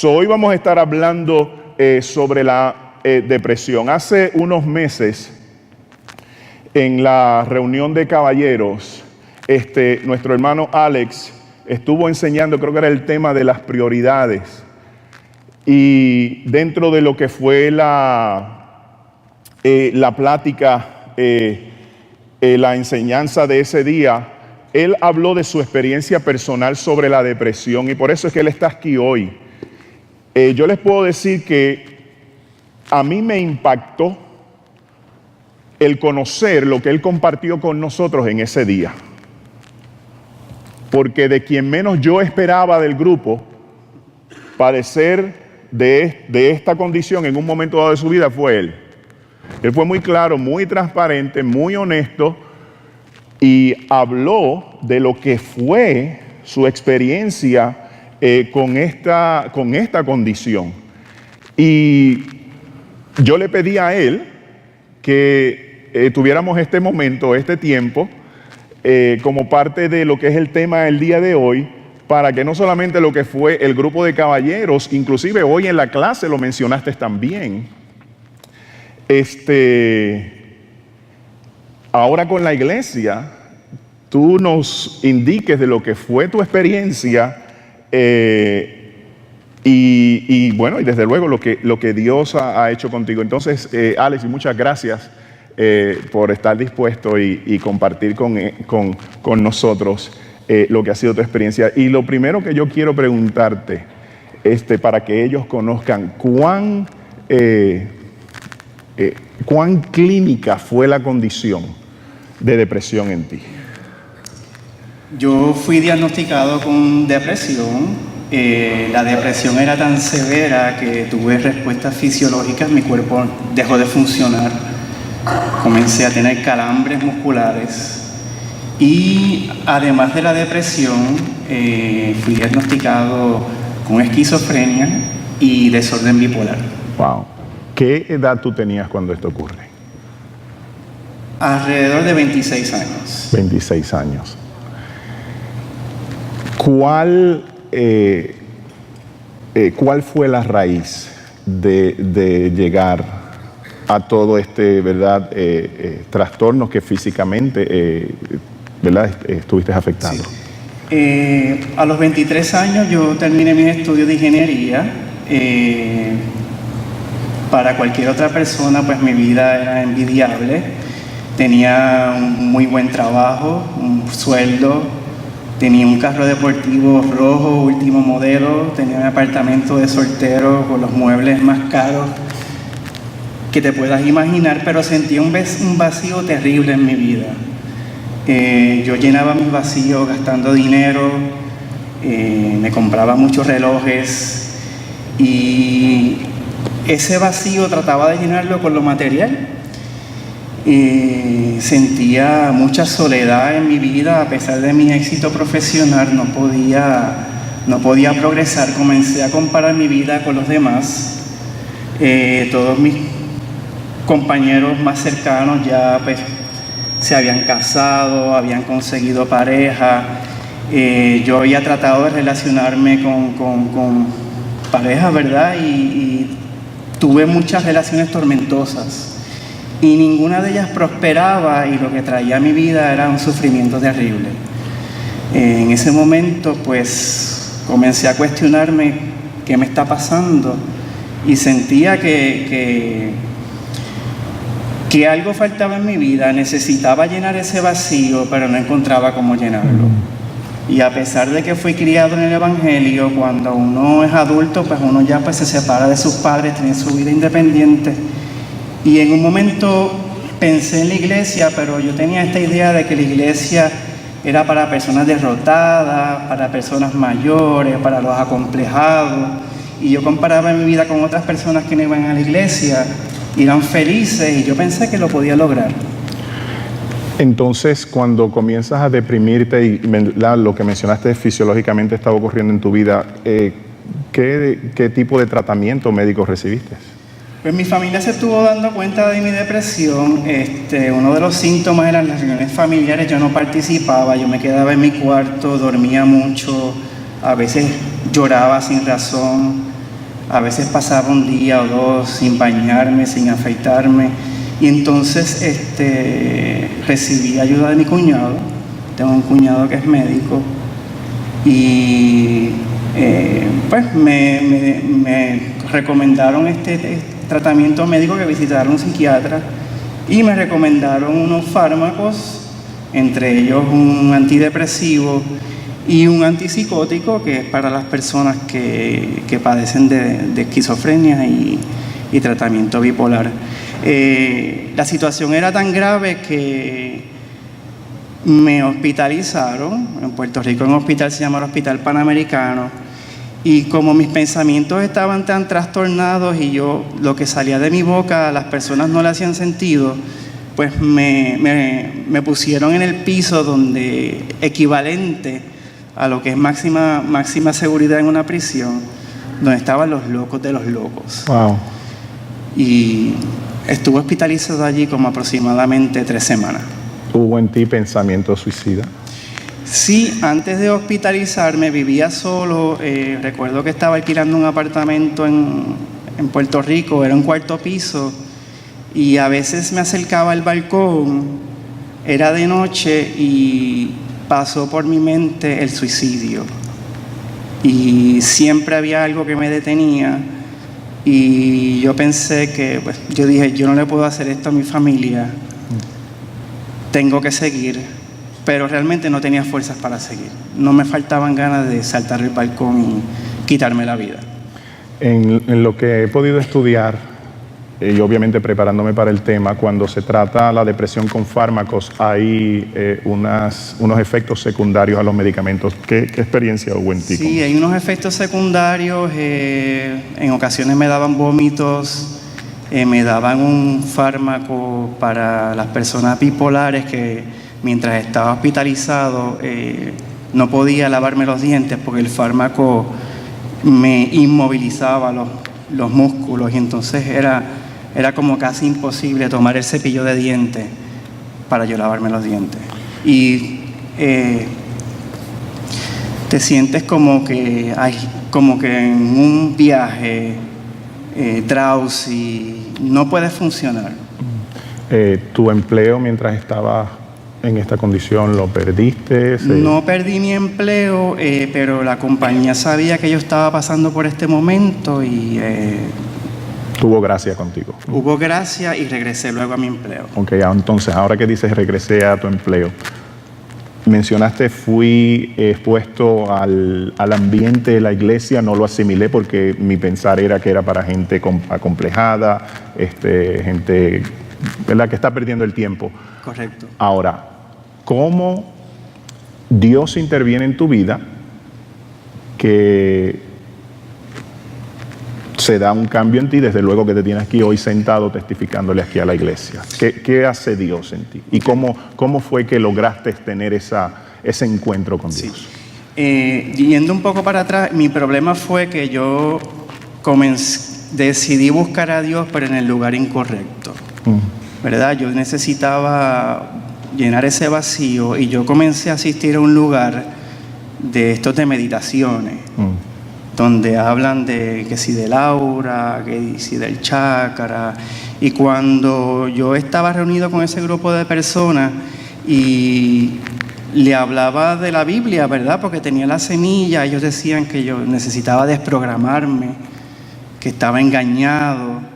Hoy vamos a estar hablando sobre la depresión. Hace unos meses, en la reunión de caballeros, nuestro hermano Alex estuvo enseñando, creo que era el tema de las prioridades. Y dentro de lo que fue la plática, la enseñanza de ese día, él habló de su experiencia personal sobre la depresión y por eso es que él está aquí hoy. Yo les puedo decir que a mí me impactó el conocer lo que él compartió con nosotros en ese día. Porque de quien menos yo esperaba del grupo padecer de esta condición en un momento dado de su vida fue él. Él fue muy claro, muy transparente, muy honesto y habló de lo que fue su experiencia con esta condición. Y yo le pedí a él que tuviéramos este momento, este tiempo, como parte de lo que es el tema del día de hoy, para que no solamente lo que fue el grupo de caballeros, inclusive hoy en la clase lo mencionaste también, ahora con la iglesia, tú nos indiques de lo que fue tu experiencia y bueno, y desde luego lo que Dios ha hecho contigo. Entonces, Alex, muchas gracias por estar dispuesto y compartir con nosotros lo que ha sido tu experiencia. Y lo primero que yo quiero preguntarte, para que ellos conozcan cuán clínica fue la condición de depresión en ti. Yo fui diagnosticado con depresión. La depresión era tan severa que tuve respuestas fisiológicas, mi cuerpo dejó de funcionar, comencé a tener calambres musculares y además de la depresión fui diagnosticado con esquizofrenia y desorden bipolar. Wow. ¿Qué edad tú tenías cuando esto ocurre? Alrededor de 26 años. 26 años. ¿Cuál fue la raíz de llegar a todo ¿verdad? Trastornos que físicamente, ¿verdad? Estuviste afectado? Sí. A los 23 años yo terminé mis estudios de ingeniería. Para cualquier otra persona, pues mi vida era envidiable. Tenía un muy buen trabajo, un sueldo. Tenía un carro deportivo rojo, último modelo, tenía un apartamento de soltero con los muebles más caros que te puedas imaginar, pero sentía un vacío terrible en mi vida. Yo llenaba mis vacíos gastando dinero, me compraba muchos relojes y ese vacío trataba de llenarlo con lo material. Sentía mucha soledad en mi vida. A pesar de mi éxito profesional no podía progresar. Comencé a comparar mi vida con los demás. Todos mis compañeros más cercanos ya pues se habían casado, habían conseguido pareja. Yo había tratado de relacionarme con parejas, ¿verdad? Y tuve muchas relaciones tormentosas. Y ninguna de ellas prosperaba y lo que traía a mi vida era un sufrimiento terrible. En ese momento, pues, comencé a cuestionarme qué me está pasando y sentía que algo faltaba en mi vida, necesitaba llenar ese vacío, pero no encontraba cómo llenarlo. Y a pesar de que fui criado en el Evangelio, cuando uno es adulto, pues uno ya pues, se separa de sus padres, tiene su vida independiente. Y en un momento pensé en la iglesia, pero yo tenía esta idea de que la iglesia era para personas derrotadas, para personas mayores, para los acomplejados. Y yo comparaba mi vida con otras personas que no iban a la iglesia, y eran felices, y yo pensé que lo podía lograr. Entonces, cuando comienzas a deprimirte y lo que mencionaste fisiológicamente estaba ocurriendo en tu vida, ¿qué tipo de tratamiento médico recibiste? Pues mi familia se estuvo dando cuenta de mi depresión. Uno de los síntomas eran las reuniones familiares. Yo no participaba, yo me quedaba en mi cuarto, dormía mucho, a veces lloraba sin razón. A veces pasaba un día o dos sin bañarme, sin afeitarme. Y entonces recibí ayuda de mi cuñado. Tengo un cuñado que es médico. Y pues me recomendaron este tratamiento médico, que visitara un psiquiatra. Y me recomendaron unos fármacos, entre ellos un antidepresivo y un antipsicótico, que es para las personas que padecen de esquizofrenia y tratamiento bipolar. La situación era tan grave que me hospitalizaron. En Puerto Rico un hospital se llama el Hospital Panamericano, y como mis pensamientos estaban tan trastornados y lo que salía de mi boca a las personas no le hacían sentido, pues me pusieron en el piso, donde equivalente a lo que es máxima seguridad en una prisión, donde estaban los locos de los locos. Wow. Y estuve hospitalizado allí como aproximadamente 3 semanas. ¿Hubo en ti pensamiento suicida? Sí, antes de hospitalizarme vivía solo. Recuerdo que estaba alquilando un apartamento en Puerto Rico, era un 4º piso, y a veces me acercaba al balcón, era de noche y pasó por mi mente el suicidio. Y siempre había algo que me detenía, y yo pensé que, pues, yo dije, yo no le puedo hacer esto a mi familia, tengo que seguir. Pero realmente no tenía fuerzas para seguir. No me faltaban ganas de saltar el balcón y quitarme la vida. En lo que he podido estudiar, y obviamente preparándome para el tema, cuando se trata la depresión con fármacos, hay unos efectos secundarios a los medicamentos. ¿Qué experiencia hubo en ti? Sí, hay unos efectos secundarios. En ocasiones me daban vómitos, me daban un fármaco para las personas bipolares que, mientras estaba hospitalizado, no podía lavarme los dientes porque el fármaco me inmovilizaba los músculos, y entonces era como casi imposible tomar el cepillo de dientes para yo lavarme los dientes. Y te sientes como que en un viaje, drowsy, no puedes funcionar. ¿Tu empleo mientras estabas en esta condición lo perdiste? No perdí mi empleo, pero la compañía sabía que yo estaba pasando por este momento y tuvo gracia contigo. Hubo gracia y regresé luego a mi empleo. Ok, entonces ahora que dices regresé a tu empleo, mencionaste fui expuesto al ambiente de la iglesia, no lo asimilé porque mi pensar era que era para gente acomplejada, gente, ¿verdad?, que está perdiendo el tiempo. Correcto. Ahora, ¿cómo Dios interviene en tu vida que se da un cambio en ti, desde luego que te tienes aquí hoy sentado testificándole aquí a la iglesia? ¿Qué hace Dios en ti? ¿Y cómo fue que lograste tener ese encuentro con Dios? Sí. Yendo un poco para atrás, mi problema fue que yo decidí buscar a Dios, pero en el lugar incorrecto. ¿Verdad? Yo necesitaba llenar ese vacío, y yo comencé a asistir a un lugar de estos de meditaciones, donde hablan que si del aura, que si del chakra. Y cuando yo estaba reunido con ese grupo de personas y le hablaba de la Biblia, ¿verdad?, porque tenía la semilla, ellos decían que yo necesitaba desprogramarme, que estaba engañado.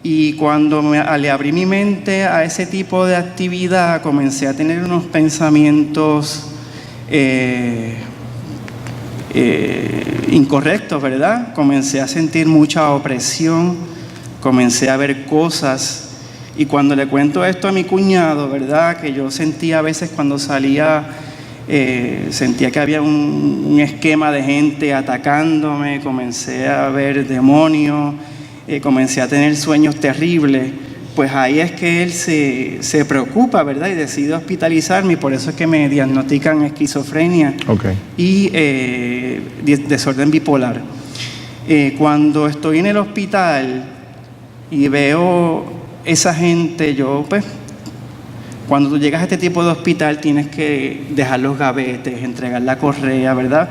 Y cuando le abrí mi mente a ese tipo de actividad, comencé a tener unos pensamientos incorrectos, ¿verdad? Comencé a sentir mucha opresión, comencé a ver cosas. Y cuando le cuento esto a mi cuñado, ¿verdad?, que yo sentía a veces cuando salía, sentía que había un esquema de gente atacándome, comencé a ver demonios, comencé a tener sueños terribles. Pues ahí es que él se preocupa, ¿verdad?, y decide hospitalizarme, y por eso es que me diagnostican esquizofrenia y desorden bipolar. Cuando estoy en el hospital y veo esa gente, cuando tú llegas a este tipo de hospital tienes que dejar los gavetes, entregar la correa, ¿verdad?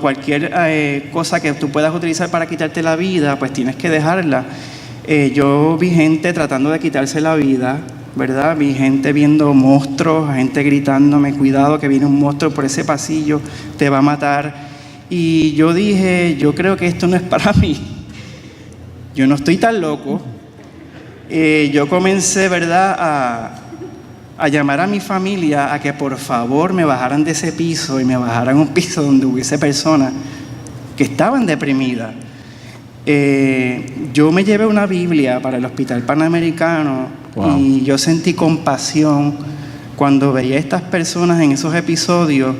cualquier cosa que tú puedas utilizar para quitarte la vida, pues tienes que dejarla. Yo vi gente tratando de quitarse la vida, ¿verdad? Vi gente viendo monstruos, gente gritándome, cuidado que viene un monstruo por ese pasillo, te va a matar. Y yo dije, yo creo que esto no es para mí. Yo no estoy tan loco. Yo comencé, ¿verdad?, a llamar a mi familia a que por favor me bajaran de ese piso y me bajaran a un piso donde hubiese personas que estaban deprimidas. Yo me llevé una Biblia para el Hospital Panamericano. Wow. Y yo sentí compasión cuando veía a estas personas en esos episodios,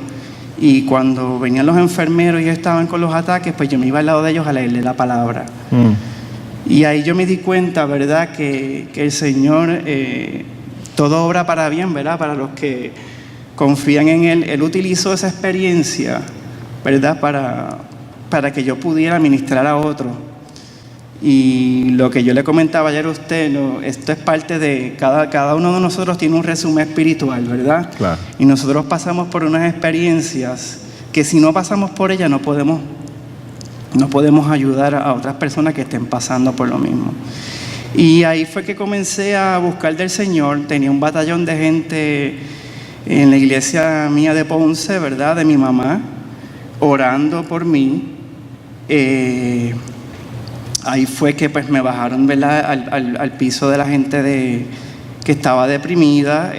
y cuando venían los enfermeros y estaban con los ataques, pues yo me iba al lado de ellos a leerle la palabra. Y ahí yo me di cuenta, ¿verdad?, que el Señor, todo obra para bien, ¿verdad?, para los que confían en Él. Él utilizó esa experiencia, ¿verdad?, para que yo pudiera ministrar a otros. Y lo que yo le comentaba ayer a usted, esto es parte de cada uno de nosotros tiene un resumen espiritual, ¿verdad? Claro. Y nosotros pasamos por unas experiencias que si no pasamos por ellas no podemos ayudar a otras personas que estén pasando por lo mismo. Y ahí fue que comencé a buscar del Señor. Tenía un batallón de gente en la iglesia mía de Ponce, ¿verdad?, de mi mamá, orando por mí. Ahí fue que pues me bajaron, ¿verdad?, al piso de la gente que estaba deprimida.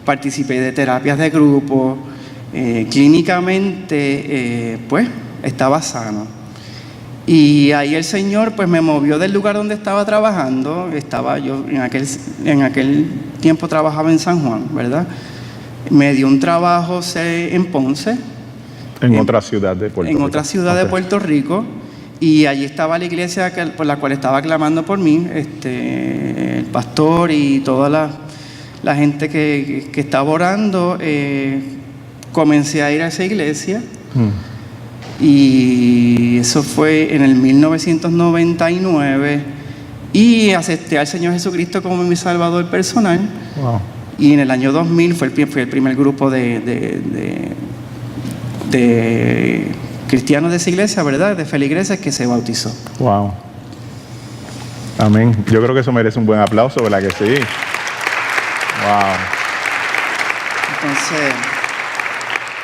Participé de terapias de grupo. Clínicamente, pues estaba sano. Y ahí el Señor pues me movió del lugar donde estaba trabajando. Yo en aquel tiempo trabajaba en San Juan, ¿verdad? Me dio un trabajo en Ponce. En otra ciudad de Puerto Rico. En otra ciudad de Puerto Rico. Y allí estaba la iglesia por la cual estaba clamando por mí, el pastor y toda la gente que estaba orando. Comencé a ir a esa iglesia. Y eso fue en el 1999. Y acepté al Señor Jesucristo como mi Salvador personal. Wow. Y en el año 2000 fue el primer grupo de cristianos de esa iglesia, ¿verdad?, de feligreses, que se bautizó. Wow. Amén. Yo creo que eso merece un buen aplauso, ¿verdad que sí? Wow. Entonces,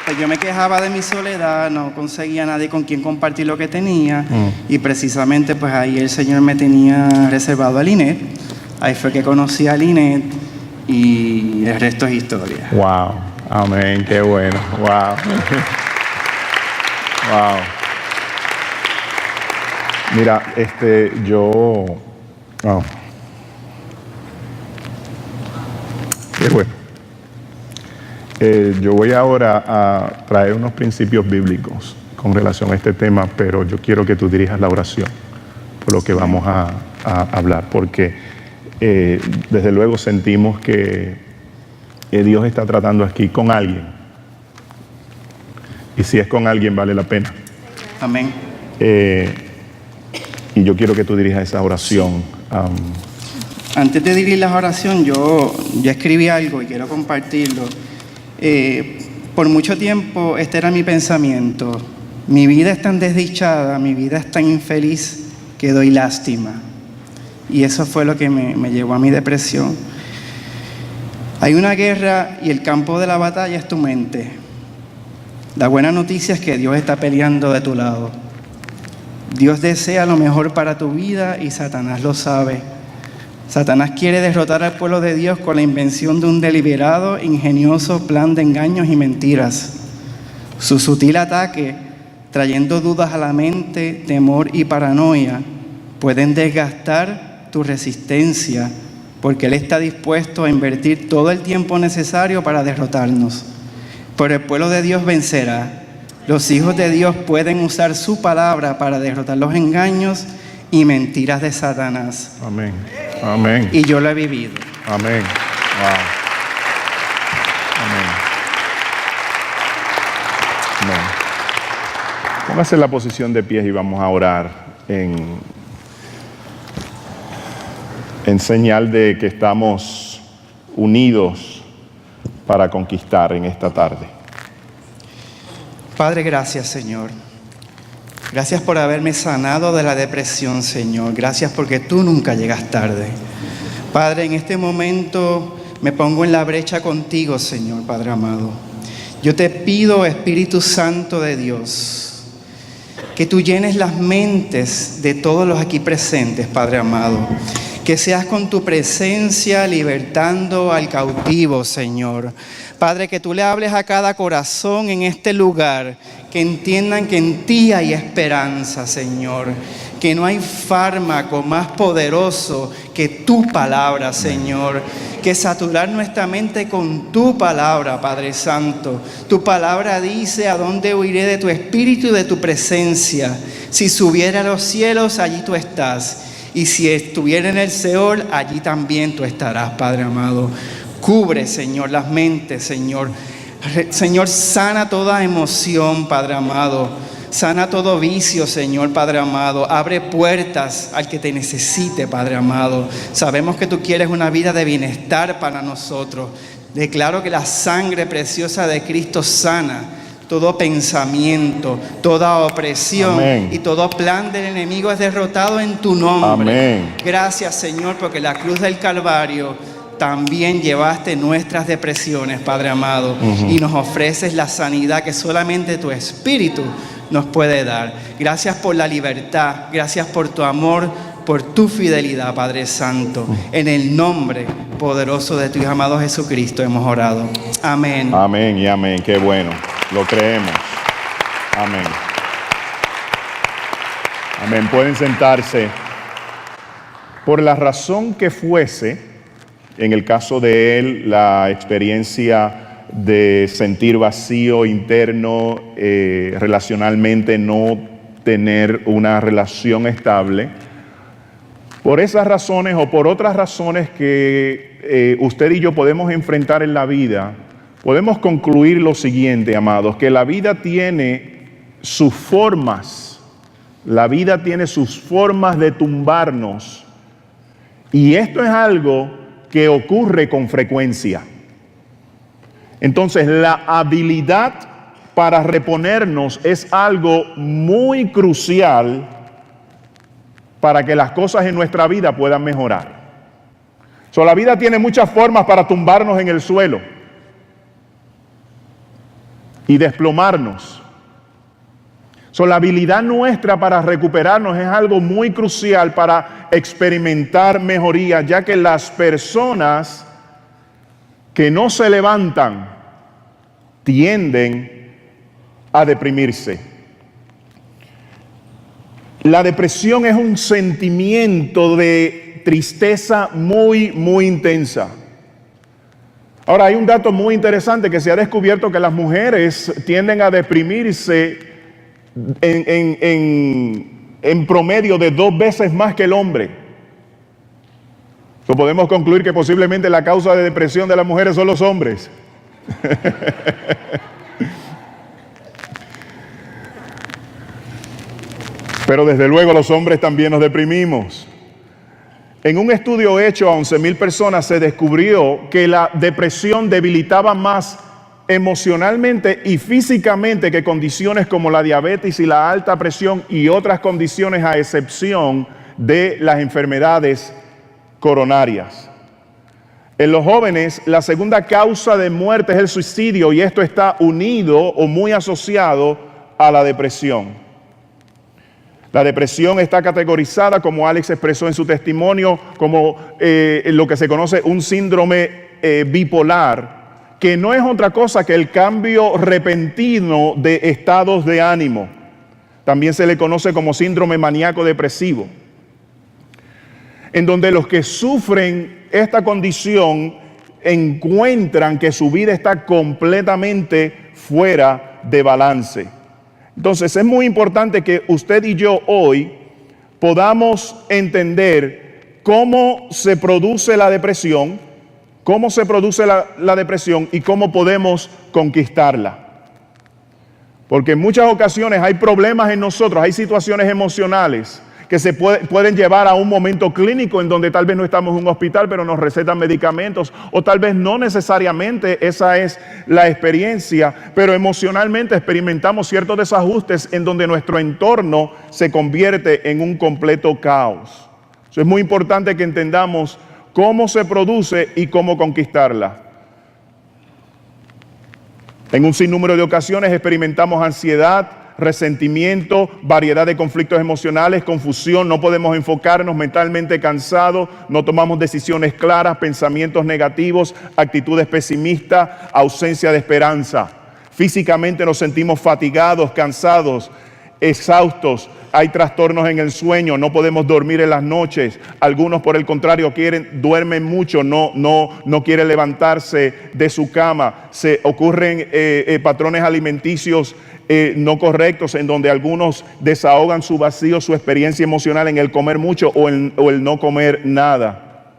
pues yo me quejaba de mi soledad, no conseguía a nadie con quien compartir lo que tenía. Y precisamente pues ahí el Señor me tenía reservado a Linet. Ahí fue que conocí a Linet y el resto es historia. Wow. Amén. Qué bueno. Wow. Wow. Mira, wow. Qué bueno. Yo voy ahora a traer unos principios bíblicos con relación a este tema, pero yo quiero que tú dirijas la oración por lo que vamos a hablar, porque desde luego sentimos que Dios está tratando aquí con alguien. Y si es con alguien, vale la pena. Amén. Y yo quiero que tú dirijas esa oración. Antes de dirigir la oración, yo escribí algo y quiero compartirlo. Por mucho tiempo este era mi pensamiento. Mi vida es tan desdichada, mi vida es tan infeliz que doy lástima. Y eso fue lo que me llevó a mi depresión. Hay una guerra y el campo de la batalla es tu mente. La buena noticia es que Dios está peleando de tu lado. Dios desea lo mejor para tu vida y Satanás lo sabe. Satanás quiere derrotar al pueblo de Dios con la invención de un deliberado, ingenioso plan de engaños y mentiras. Su sutil ataque, trayendo dudas a la mente, temor y paranoia, pueden desgastar tu resistencia, porque Él está dispuesto a invertir todo el tiempo necesario para derrotarnos. Pero el pueblo de Dios vencerá. Los hijos de Dios pueden usar su palabra para derrotar los engaños y mentiras de Satanás. Amén. Amén. Y yo lo he vivido. Amén. Wow. Amén. Amén. Póngase en la posición de pies y vamos a orar en señal de que estamos unidos para conquistar en esta tarde. Padre, gracias, Señor. Gracias por haberme sanado de la depresión, Señor. Gracias porque tú nunca llegas tarde. Padre, en este momento me pongo en la brecha contigo, Señor, Padre amado. Yo te pido, Espíritu Santo de Dios, que tú llenes las mentes de todos los aquí presentes, Padre amado. Que seas con tu presencia libertando al cautivo, Señor. Padre, que tú le hables a cada corazón en este lugar, que entiendan que en ti hay esperanza, Señor. Que no hay fármaco más poderoso que tu palabra, Señor. Que saturar nuestra mente con tu palabra, Padre Santo. Tu palabra dice: ¿a dónde huiré de tu espíritu y de tu presencia? Si subiera a los cielos, allí tú estás. Y si estuviera en el Seol, allí también tú estarás, Padre amado. Cubre, Señor, las mentes, Señor. Señor, sana toda emoción, Padre amado. Sana todo vicio, Señor, Padre amado. Abre puertas al que te necesite, Padre amado. Sabemos que tú quieres una vida de bienestar para nosotros. Declaro que la sangre preciosa de Cristo sana todo pensamiento, toda opresión. Amén. Y todo plan del enemigo es derrotado en tu nombre. Amén. Gracias, Señor, porque la cruz del Calvario también llevaste nuestras depresiones, Padre amado, y nos ofreces la sanidad que solamente tu Espíritu nos puede dar. Gracias por la libertad, gracias por tu amor, por tu fidelidad, Padre Santo. En el nombre poderoso de tu Hijo amado Jesucristo hemos orado. Amén. Amén y amén. Qué bueno. Lo creemos. Amén. Amén. Pueden sentarse. Por la razón que fuese, en el caso de él, la experiencia de sentir vacío interno, relacionalmente no tener una relación estable, por esas razones o por otras razones que usted y yo podemos enfrentar en la vida, podemos concluir lo siguiente, amados, que la vida tiene sus formas, de tumbarnos, y esto es algo que ocurre con frecuencia. Entonces, la habilidad para reponernos es algo muy crucial para que las cosas en nuestra vida puedan mejorar. La vida tiene muchas formas para tumbarnos en el suelo y desplomarnos. La habilidad nuestra para recuperarnos es algo muy crucial para experimentar mejoría, ya que las personas que no se levantan tienden a deprimirse. La depresión es un sentimiento de tristeza muy, muy intensa. Ahora, hay un dato muy interesante que se ha descubierto, que las mujeres tienden a deprimirse en promedio de 2 veces más que el hombre. Podemos concluir que posiblemente la causa de depresión de las mujeres son los hombres. Pero desde luego los hombres también nos deprimimos. En un estudio hecho a 11,000 personas se descubrió que la depresión debilitaba más emocionalmente y físicamente que condiciones como la diabetes y la alta presión y otras condiciones, a excepción de las enfermedades coronarias. En los jóvenes, la segunda causa de muerte es el suicidio, y esto está unido o muy asociado a la depresión. La depresión está categorizada, como Alex expresó en su testimonio, como lo que se conoce un síndrome bipolar, que no es otra cosa que el cambio repentino de estados de ánimo. También se le conoce como síndrome maníaco depresivo, en donde los que sufren esta condición encuentran que su vida está completamente fuera de balance. Entonces es muy importante que usted y yo hoy podamos entender cómo se produce la depresión, y cómo podemos conquistarla. Porque en muchas ocasiones hay problemas en nosotros, hay situaciones emocionales que pueden llevar a un momento clínico en donde tal vez no estamos en un hospital, pero nos recetan medicamentos, o tal vez no necesariamente esa es la experiencia, pero emocionalmente experimentamos ciertos desajustes en donde nuestro entorno se convierte en un completo caos. Eso es muy importante que entendamos cómo se produce y cómo conquistarla. En un sinnúmero de ocasiones experimentamos ansiedad, resentimiento, variedad de conflictos emocionales, confusión, no podemos enfocarnos, mentalmente cansados, no tomamos decisiones claras, pensamientos negativos, actitudes pesimistas, ausencia de esperanza. Físicamente nos sentimos fatigados, cansados, exhaustos, hay trastornos en el sueño, no podemos dormir en las noches. Algunos, por el contrario, duermen mucho, no quieren levantarse de su cama. Se ocurren patrones alimenticios no correctos, en donde algunos desahogan su vacío, su experiencia emocional en el comer mucho o el no comer nada.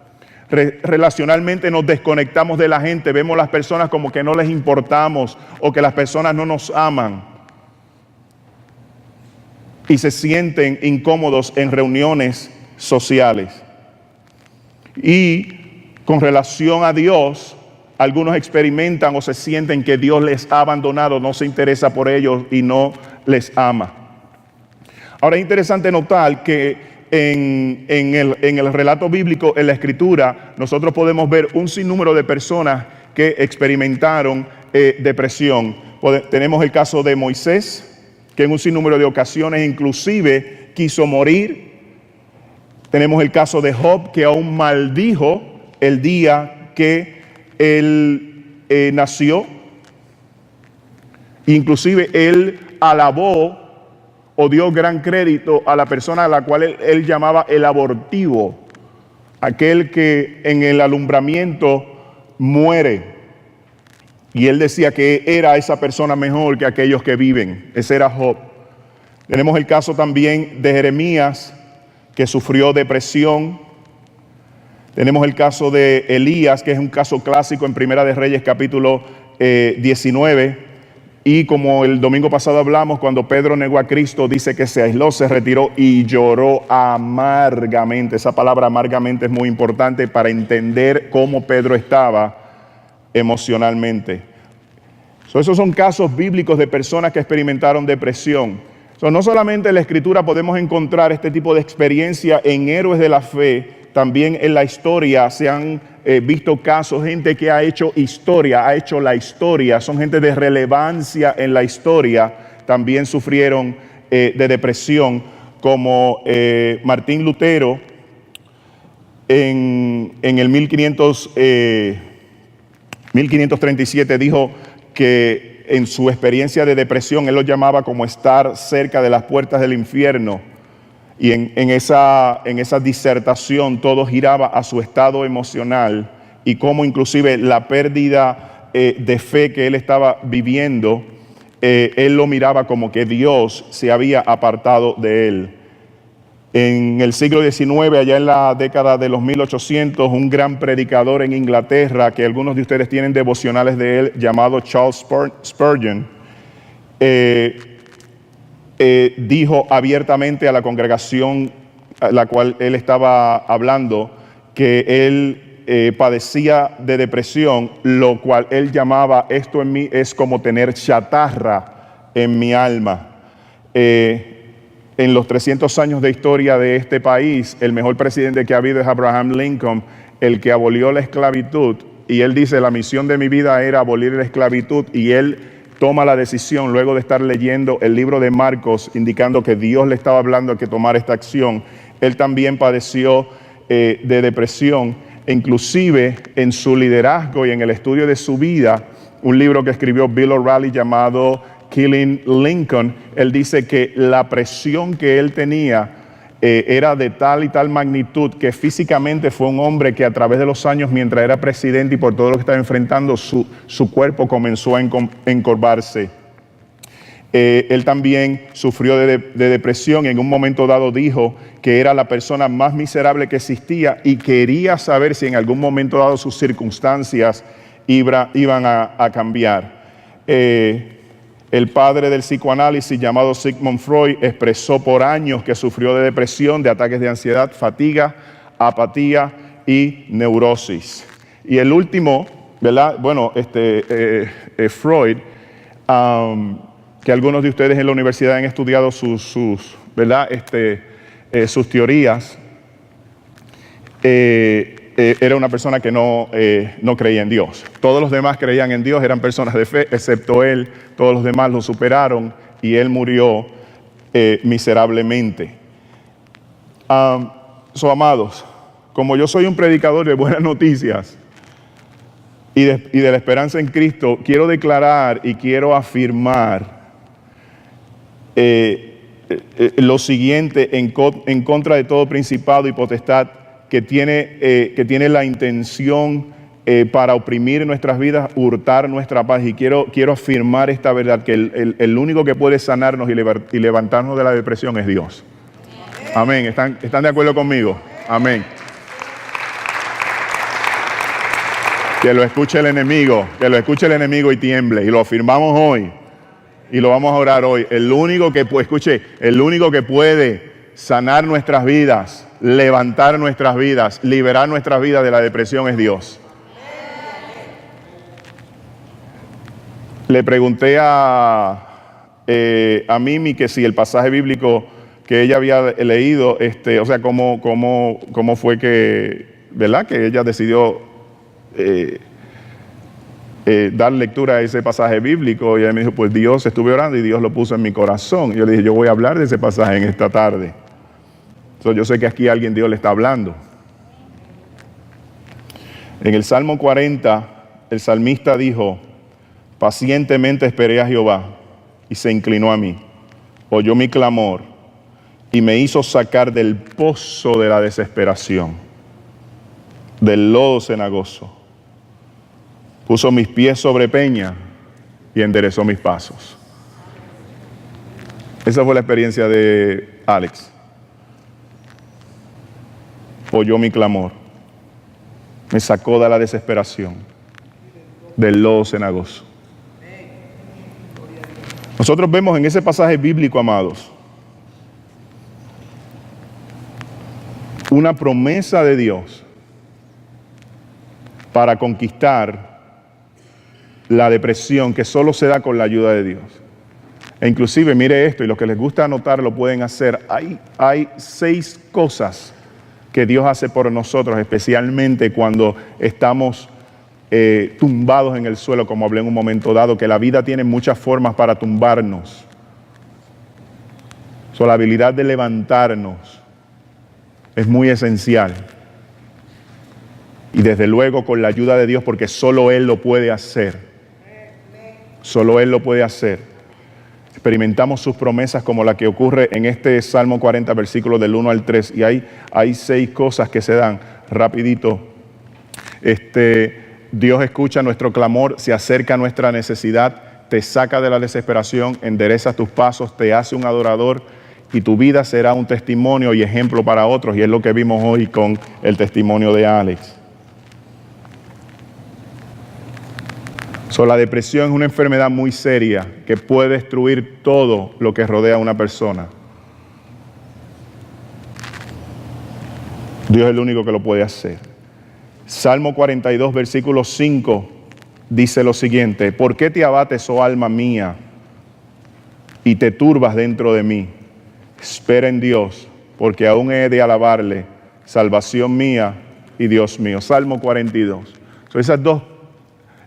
Relacionalmente nos desconectamos de la gente, vemos a las personas como que no les importamos o que las personas no nos aman. Y se sienten incómodos en reuniones sociales. Y con relación a Dios, algunos experimentan o se sienten que Dios les ha abandonado, no se interesa por ellos y no les ama. Ahora es interesante notar que en el relato bíblico, en la Escritura, nosotros podemos ver un sinnúmero de personas que experimentaron depresión. Tenemos el caso de Moisés, que en un sinnúmero de ocasiones inclusive quiso morir. Tenemos el caso de Job, que aún maldijo el día que él nació. Inclusive él alabó o dio gran crédito a la persona a la cual él llamaba el abortivo, aquel que en el alumbramiento muere. Y él decía que era esa persona mejor que aquellos que viven. Ese era Job. Tenemos el caso también de Jeremías, que sufrió depresión. Tenemos el caso de Elías, que es un caso clásico en Primera de Reyes, capítulo 19. Y como el domingo pasado hablamos, cuando Pedro negó a Cristo, dice que se aisló, se retiró y lloró amargamente. Esa palabra amargamente es muy importante para entender cómo Pedro estaba emocionalmente. Esos son casos bíblicos de personas que experimentaron depresión. No solamente en la Escritura podemos encontrar este tipo de experiencia en héroes de la fe, también en la historia se han visto casos, gente que ha hecho historia, ha hecho la historia, son gente de relevancia en la historia, también sufrieron de depresión, como Martín Lutero en el 1537 dijo que en su experiencia de depresión él lo llamaba como estar cerca de las puertas del infierno, y en esa disertación todo giraba a su estado emocional y cómo inclusive la pérdida de fe que él estaba viviendo, él lo miraba como que Dios se había apartado de él. En el siglo XIX, allá en la década de los 1800, un gran predicador en Inglaterra, que algunos de ustedes tienen devocionales de él, llamado Charles Spurgeon, dijo abiertamente a la congregación a la cual él estaba hablando que él padecía de depresión, lo cual él llamaba: esto en mí es como tener chatarra en mi alma. En los 300 años de historia de este país, el mejor presidente que ha habido es Abraham Lincoln, el que abolió la esclavitud. Y él dice: la misión de mi vida era abolir la esclavitud. Y él toma la decisión, luego de estar leyendo el libro de Marcos, indicando que Dios le estaba hablando que tomara esta acción. Él también padeció de depresión, e inclusive en su liderazgo y en el estudio de su vida, un libro que escribió Bill O'Reilly llamado Killing Lincoln, él dice que la presión que él tenía era de tal y tal magnitud que físicamente fue un hombre que a través de los años, mientras era presidente y por todo lo que estaba enfrentando, su cuerpo comenzó a encorvarse. Él también sufrió de depresión. En un momento dado dijo que era la persona más miserable que existía y quería saber si en algún momento dado sus circunstancias iban a cambiar. El padre del psicoanálisis llamado Sigmund Freud expresó por años que sufrió de depresión, de ataques de ansiedad, fatiga, apatía y neurosis. Y el último, ¿verdad? Bueno, Freud, que algunos de ustedes en la universidad han estudiado ¿verdad? Sus teorías, era una persona que no creía en Dios. Todos los demás creían en Dios, eran personas de fe, excepto él. Todos los demás lo superaron y él murió miserablemente. Amados, como yo soy un predicador de buenas noticias y de la esperanza en Cristo, quiero declarar y quiero afirmar lo siguiente en contra de todo principado y potestad que tiene la intención para oprimir nuestras vidas, hurtar nuestra paz. Y quiero afirmar esta verdad, que el único que puede sanarnos y levantarnos de la depresión es Dios. Amén. ¿Están de acuerdo conmigo? Amén. Que lo escuche el enemigo y tiemble. Y lo afirmamos hoy. Y lo vamos a orar hoy. El único que puede sanar nuestras vidas, levantar nuestras vidas, liberar nuestras vidas de la depresión es Dios. Le pregunté a Mimi que si el pasaje bíblico que ella había leído, o sea, cómo fue que, ¿verdad? Que ella decidió dar lectura a ese pasaje bíblico. Y ella me dijo, pues Dios, estuve orando y Dios lo puso en mi corazón. Y yo le dije, yo voy a hablar de ese pasaje en esta tarde. Yo sé que aquí alguien Dios le está hablando. En el Salmo 40, el salmista dijo, pacientemente esperé a Jehová y se inclinó a mí, oyó mi clamor y me hizo sacar del pozo de la desesperación, del lodo cenagoso. Puso mis pies sobre peña y enderezó mis pasos. Esa fue la experiencia de Alex. Oyó mi clamor, me sacó de la desesperación, del lodo cenagoso. Nosotros vemos en ese pasaje bíblico, amados, una promesa de Dios para conquistar la depresión que solo se da con la ayuda de Dios. E inclusive, mire esto, y los que les gusta anotar lo pueden hacer. Hay 6 cosas que Dios hace por nosotros, especialmente cuando estamos tumbados en el suelo, como hablé en un momento dado, que la vida tiene muchas formas para tumbarnos. La habilidad de levantarnos es muy esencial. Y desde luego con la ayuda de Dios, porque solo Él lo puede hacer. Solo Él lo puede hacer. Experimentamos sus promesas como la que ocurre en este Salmo 40, versículos del 1 al 3. Y hay 6 cosas que se dan rapidito. Dios escucha nuestro clamor, se acerca a nuestra necesidad, te saca de la desesperación, endereza tus pasos, te hace un adorador y tu vida será un testimonio y ejemplo para otros. Y es lo que vimos hoy con el testimonio de Alex. La depresión es una enfermedad muy seria que puede destruir todo lo que rodea a una persona. Dios es el único que lo puede hacer. Salmo 42, versículo 5 dice lo siguiente: ¿por qué te abates, oh alma mía, y te turbas dentro de mí? Espera en Dios, porque aún he de alabarle, salvación mía y Dios mío. Salmo 42. Esas dos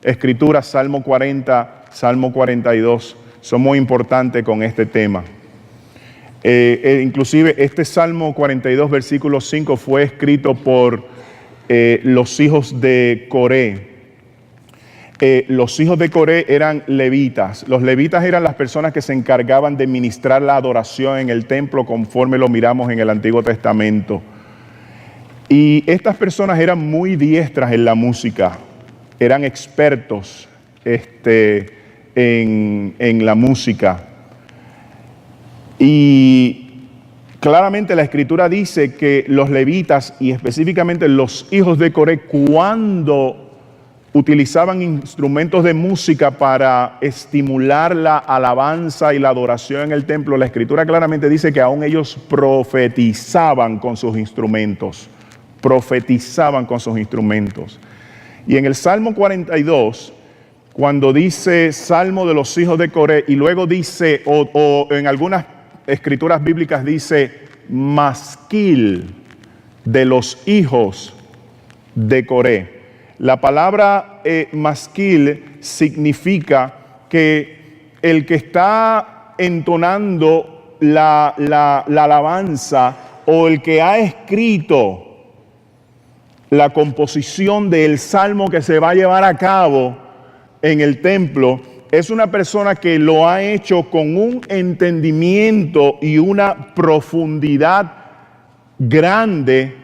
escrituras, Salmo 40, Salmo 42, son muy importantes con este tema. Inclusive este Salmo 42, versículo 5 fue escrito por los hijos de Coré. Los hijos de Coré eran levitas. Los levitas eran las personas que se encargaban de ministrar la adoración en el templo, conforme lo miramos en el Antiguo Testamento. Y estas personas eran muy diestras en la música. Eran expertos en la música. Y claramente la Escritura dice que los levitas, y específicamente los hijos de Coré, cuando utilizaban instrumentos de música para estimular la alabanza y la adoración en el templo. La Escritura claramente dice que aún ellos profetizaban con sus instrumentos. Profetizaban con sus instrumentos. Y en el Salmo 42, cuando dice Salmo de los hijos de Coré, y luego dice, o en algunas escrituras bíblicas dice, masquil de los hijos de Coré. La palabra masquil significa que el que está entonando la alabanza o el que ha escrito la composición del salmo que se va a llevar a cabo en el templo es una persona que lo ha hecho con un entendimiento y una profundidad grande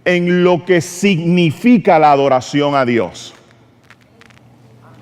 en lo que significa la adoración a Dios.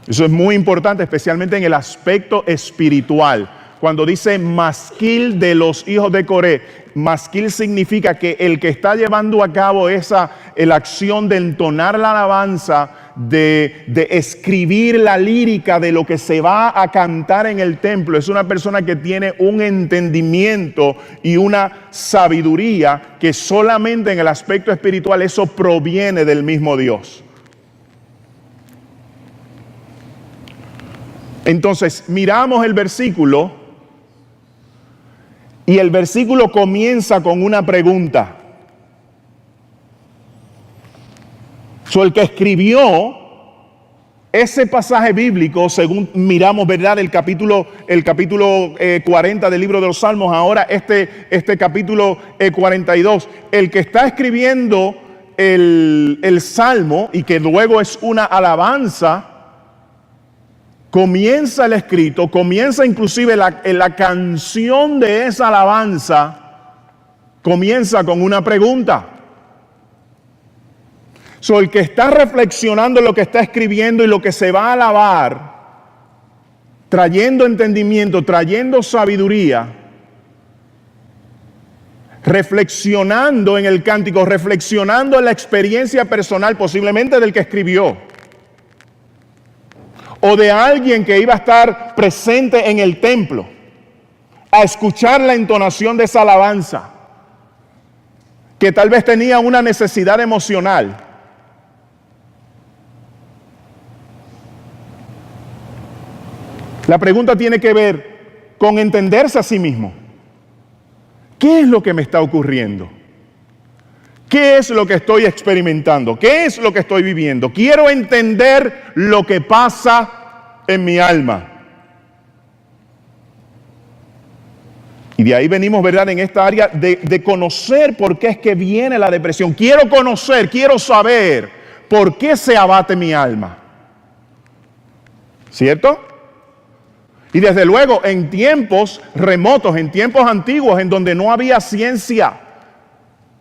Eso es muy importante, especialmente en el aspecto espiritual. Cuando dice masquil de los hijos de Coré, masquil significa que el que está llevando a cabo la acción de entonar la alabanza, de escribir la lírica de lo que se va a cantar en el templo, es una persona que tiene un entendimiento y una sabiduría que solamente en el aspecto espiritual eso proviene del mismo Dios. Entonces miramos el versículo y el versículo comienza con una pregunta. El que escribió ese pasaje bíblico, según miramos, ¿verdad? El capítulo 40 del libro de los Salmos, ahora este capítulo 42. El que está escribiendo el Salmo y que luego es una alabanza, comienza el escrito, comienza inclusive la canción de esa alabanza, comienza con una pregunta. El que está reflexionando lo que está escribiendo y lo que se va a alabar, trayendo entendimiento, trayendo sabiduría, reflexionando en el cántico, reflexionando en la experiencia personal posiblemente del que escribió, o de alguien que iba a estar presente en el templo, a escuchar la entonación de esa alabanza, que tal vez tenía una necesidad emocional. La pregunta tiene que ver con entenderse a sí mismo. ¿Qué es lo que me está ocurriendo? ¿Qué es lo que estoy experimentando? ¿Qué es lo que estoy viviendo? Quiero entender lo que pasa en mi alma. Y de ahí venimos, ¿verdad?, en esta área de conocer por qué es que viene la depresión. Quiero conocer, quiero saber por qué se abate mi alma. ¿Cierto? Y desde luego en tiempos remotos, en tiempos antiguos, en donde no había ciencia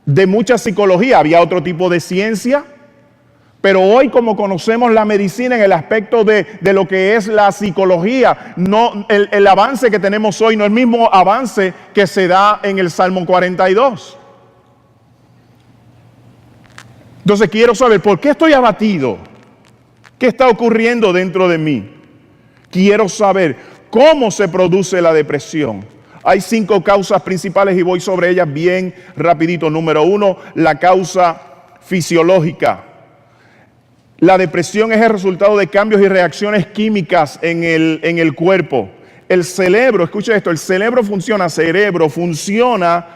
de mucha psicología, había otro tipo de ciencia, pero hoy como conocemos la medicina en el aspecto de lo que es la psicología, no, el avance que tenemos hoy no es el mismo avance que se da en el Salmo 42. Entonces quiero saber por qué estoy abatido, qué está ocurriendo dentro de mí. Quiero saber cómo se produce la depresión. Hay 5 causas principales y voy sobre ellas bien rapidito. Número 1, la causa fisiológica. La depresión es el resultado de cambios y reacciones químicas en el cuerpo. El cerebro, escucha esto, el cerebro funciona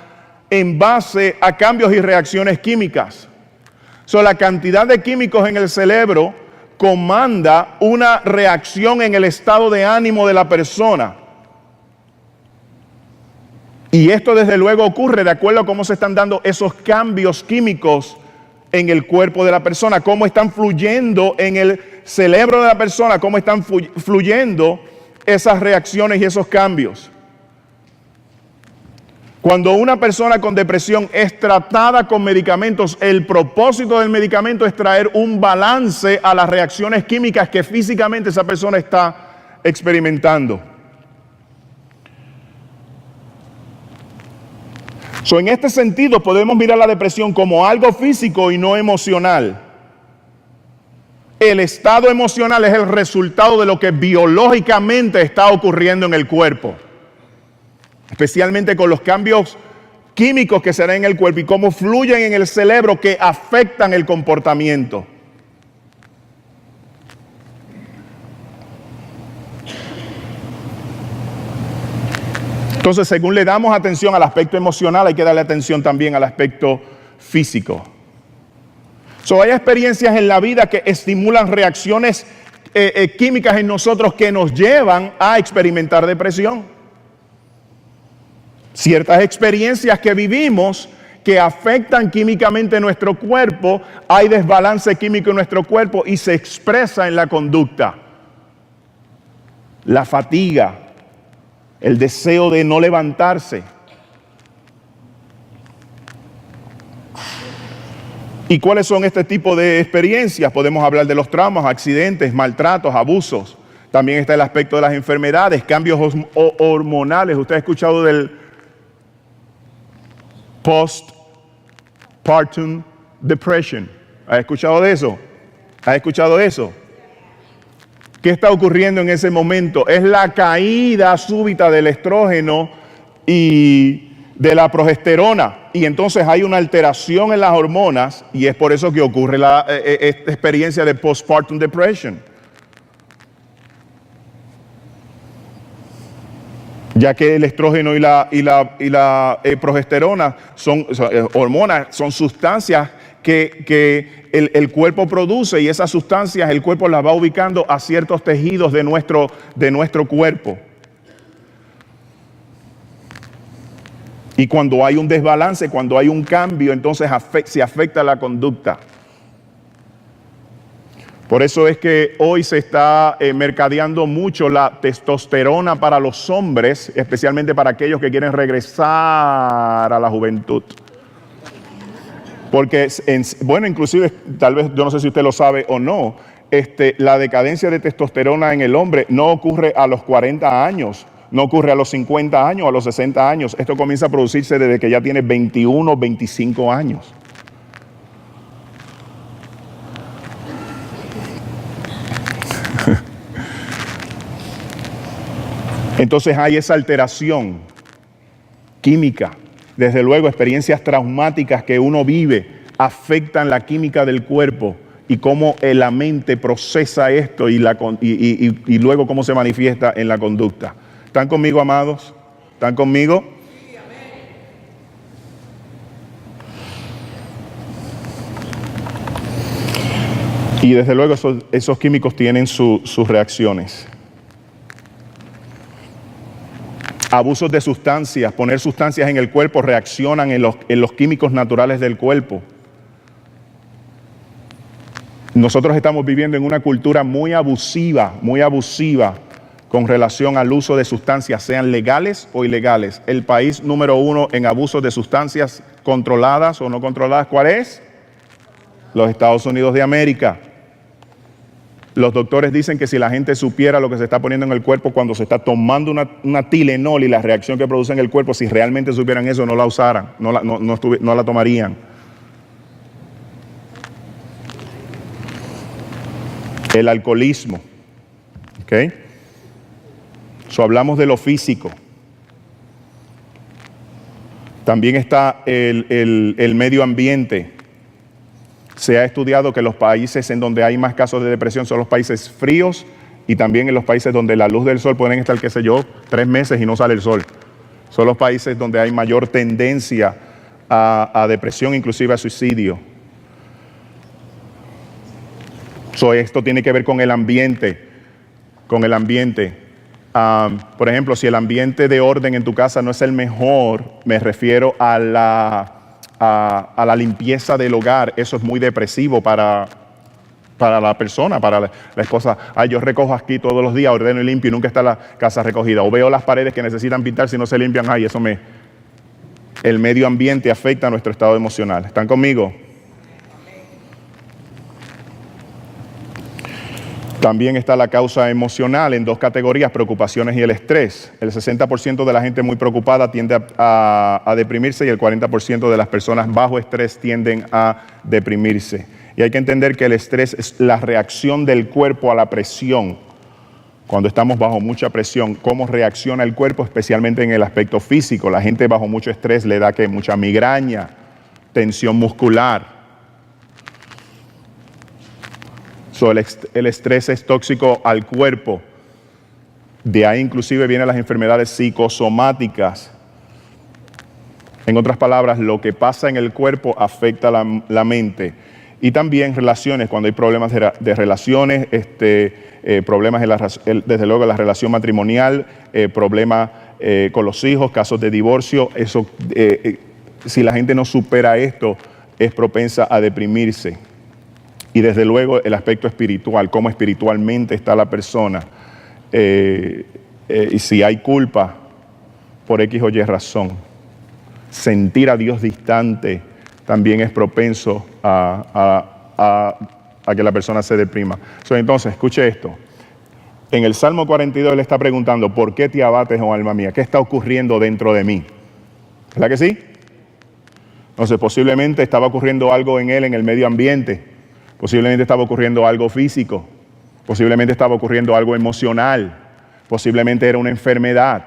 en base a cambios y reacciones químicas. La cantidad de químicos en el cerebro comanda una reacción en el estado de ánimo de la persona. Y esto desde luego ocurre de acuerdo a cómo se están dando esos cambios químicos en el cuerpo de la persona, cómo están fluyendo en el cerebro de la persona, cómo están fluyendo esas reacciones y esos cambios. Cuando una persona con depresión es tratada con medicamentos, el propósito del medicamento es traer un balance a las reacciones químicas que físicamente esa persona está experimentando. En este sentido podemos mirar la depresión como algo físico y no emocional. el estado emocional es el resultado de lo que biológicamente está ocurriendo en el cuerpo, especialmente con los cambios químicos que se dan en el cuerpo y cómo fluyen en el cerebro que afectan el comportamiento. Entonces, según le damos atención al aspecto emocional, hay que darle atención también al aspecto físico. Hay experiencias en la vida que estimulan reacciones químicas en nosotros que nos llevan a experimentar depresión. Ciertas experiencias que vivimos que afectan químicamente nuestro cuerpo, hay desbalance químico en nuestro cuerpo y se expresa en la conducta. La fatiga, el deseo de no levantarse. ¿Y cuáles son este tipo de experiencias? Podemos hablar de los traumas, accidentes, maltratos, abusos. También está el aspecto de las enfermedades, cambios hormonales. ¿Usted ha escuchado del postpartum depression? ¿Ha escuchado de eso? ¿Ha escuchado eso? ¿Qué está ocurriendo en ese momento? Es la caída súbita del estrógeno y de la progesterona. Y entonces hay una alteración en las hormonas y es por eso que ocurre esta experiencia de postpartum depression. Ya que el estrógeno y la progesterona son hormonas, son sustancias que el cuerpo produce, y esas sustancias el cuerpo las va ubicando a ciertos tejidos de nuestro cuerpo. Y cuando hay un desbalance, cuando hay un cambio, entonces se afecta la conducta. Por eso es que hoy se está mercadeando mucho la testosterona para los hombres, especialmente para aquellos que quieren regresar a la juventud. Porque, inclusive, tal vez, yo no sé si usted lo sabe o no, la decadencia de testosterona en el hombre no ocurre a los 40 años, no ocurre a los 50 años, a los 60 años. Esto comienza a producirse desde que ya tiene 21, 25 años. Entonces hay esa alteración química. Desde luego, experiencias traumáticas que uno vive afectan la química del cuerpo y cómo la mente procesa esto y luego cómo se manifiesta en la conducta. ¿Están conmigo, amados? ¿Están conmigo? Sí, amén. Y desde luego esos químicos tienen sus reacciones. Abusos de sustancias, poner sustancias en el cuerpo reaccionan en los químicos naturales del cuerpo. Nosotros estamos viviendo en una cultura muy abusiva con relación al uso de sustancias, sean legales o ilegales. El país número 1 en abuso de sustancias controladas o no controladas, ¿cuál es? Los Estados Unidos de América. Los doctores dicen que si la gente supiera lo que se está poniendo en el cuerpo cuando se está tomando una Tylenol y la reacción que produce en el cuerpo, si realmente supieran eso, no la usaran, no la tomarían. El alcoholismo. ¿Ok? Hablamos de lo físico. También está el medio ambiente. Se ha estudiado que los países en donde hay más casos de depresión son los países fríos y también en los países donde la luz del sol pueden estar, 3 meses y no sale el sol. Son los países donde hay mayor tendencia a depresión, inclusive a suicidio. Esto tiene que ver con el ambiente. Por ejemplo, si el ambiente de orden en tu casa no es el mejor, me refiero a la limpieza del hogar. Eso es muy depresivo para la persona, para la esposa. Yo recojo aquí todos los días, ordeno y limpio y nunca está la casa recogida. O veo las paredes que necesitan pintar, si no se limpian, el medio ambiente afecta a nuestro estado emocional. ¿Están conmigo? También está la causa emocional en 2 categorías, preocupaciones y el estrés. El 60% de la gente muy preocupada tiende a deprimirse y el 40% de las personas bajo estrés tienden a deprimirse. Y hay que entender que el estrés es la reacción del cuerpo a la presión. Cuando estamos bajo mucha presión, cómo reacciona el cuerpo, especialmente en el aspecto físico. La gente bajo mucho estrés le da que mucha migraña, tensión muscular. El estrés es tóxico al cuerpo. De ahí inclusive vienen las enfermedades psicosomáticas. En otras palabras, lo que pasa en el cuerpo afecta la mente. Y también relaciones, cuando hay problemas de relaciones, problemas desde luego en la relación matrimonial, problemas con los hijos, casos de divorcio. Eso, si la gente no supera esto, es propensa a deprimirse. Y desde luego el aspecto espiritual, cómo espiritualmente está la persona. Y si hay culpa por X o Y razón, sentir a Dios distante también es propenso a que la persona se deprima. Entonces, escuche esto. En el Salmo 42 él está preguntando, ¿por qué te abates, oh alma mía? ¿Qué está ocurriendo dentro de mí? ¿Verdad que sí? Entonces, posiblemente estaba ocurriendo algo en él en el medio ambiente. Posiblemente estaba ocurriendo algo físico. Posiblemente estaba ocurriendo algo emocional. Posiblemente era una enfermedad.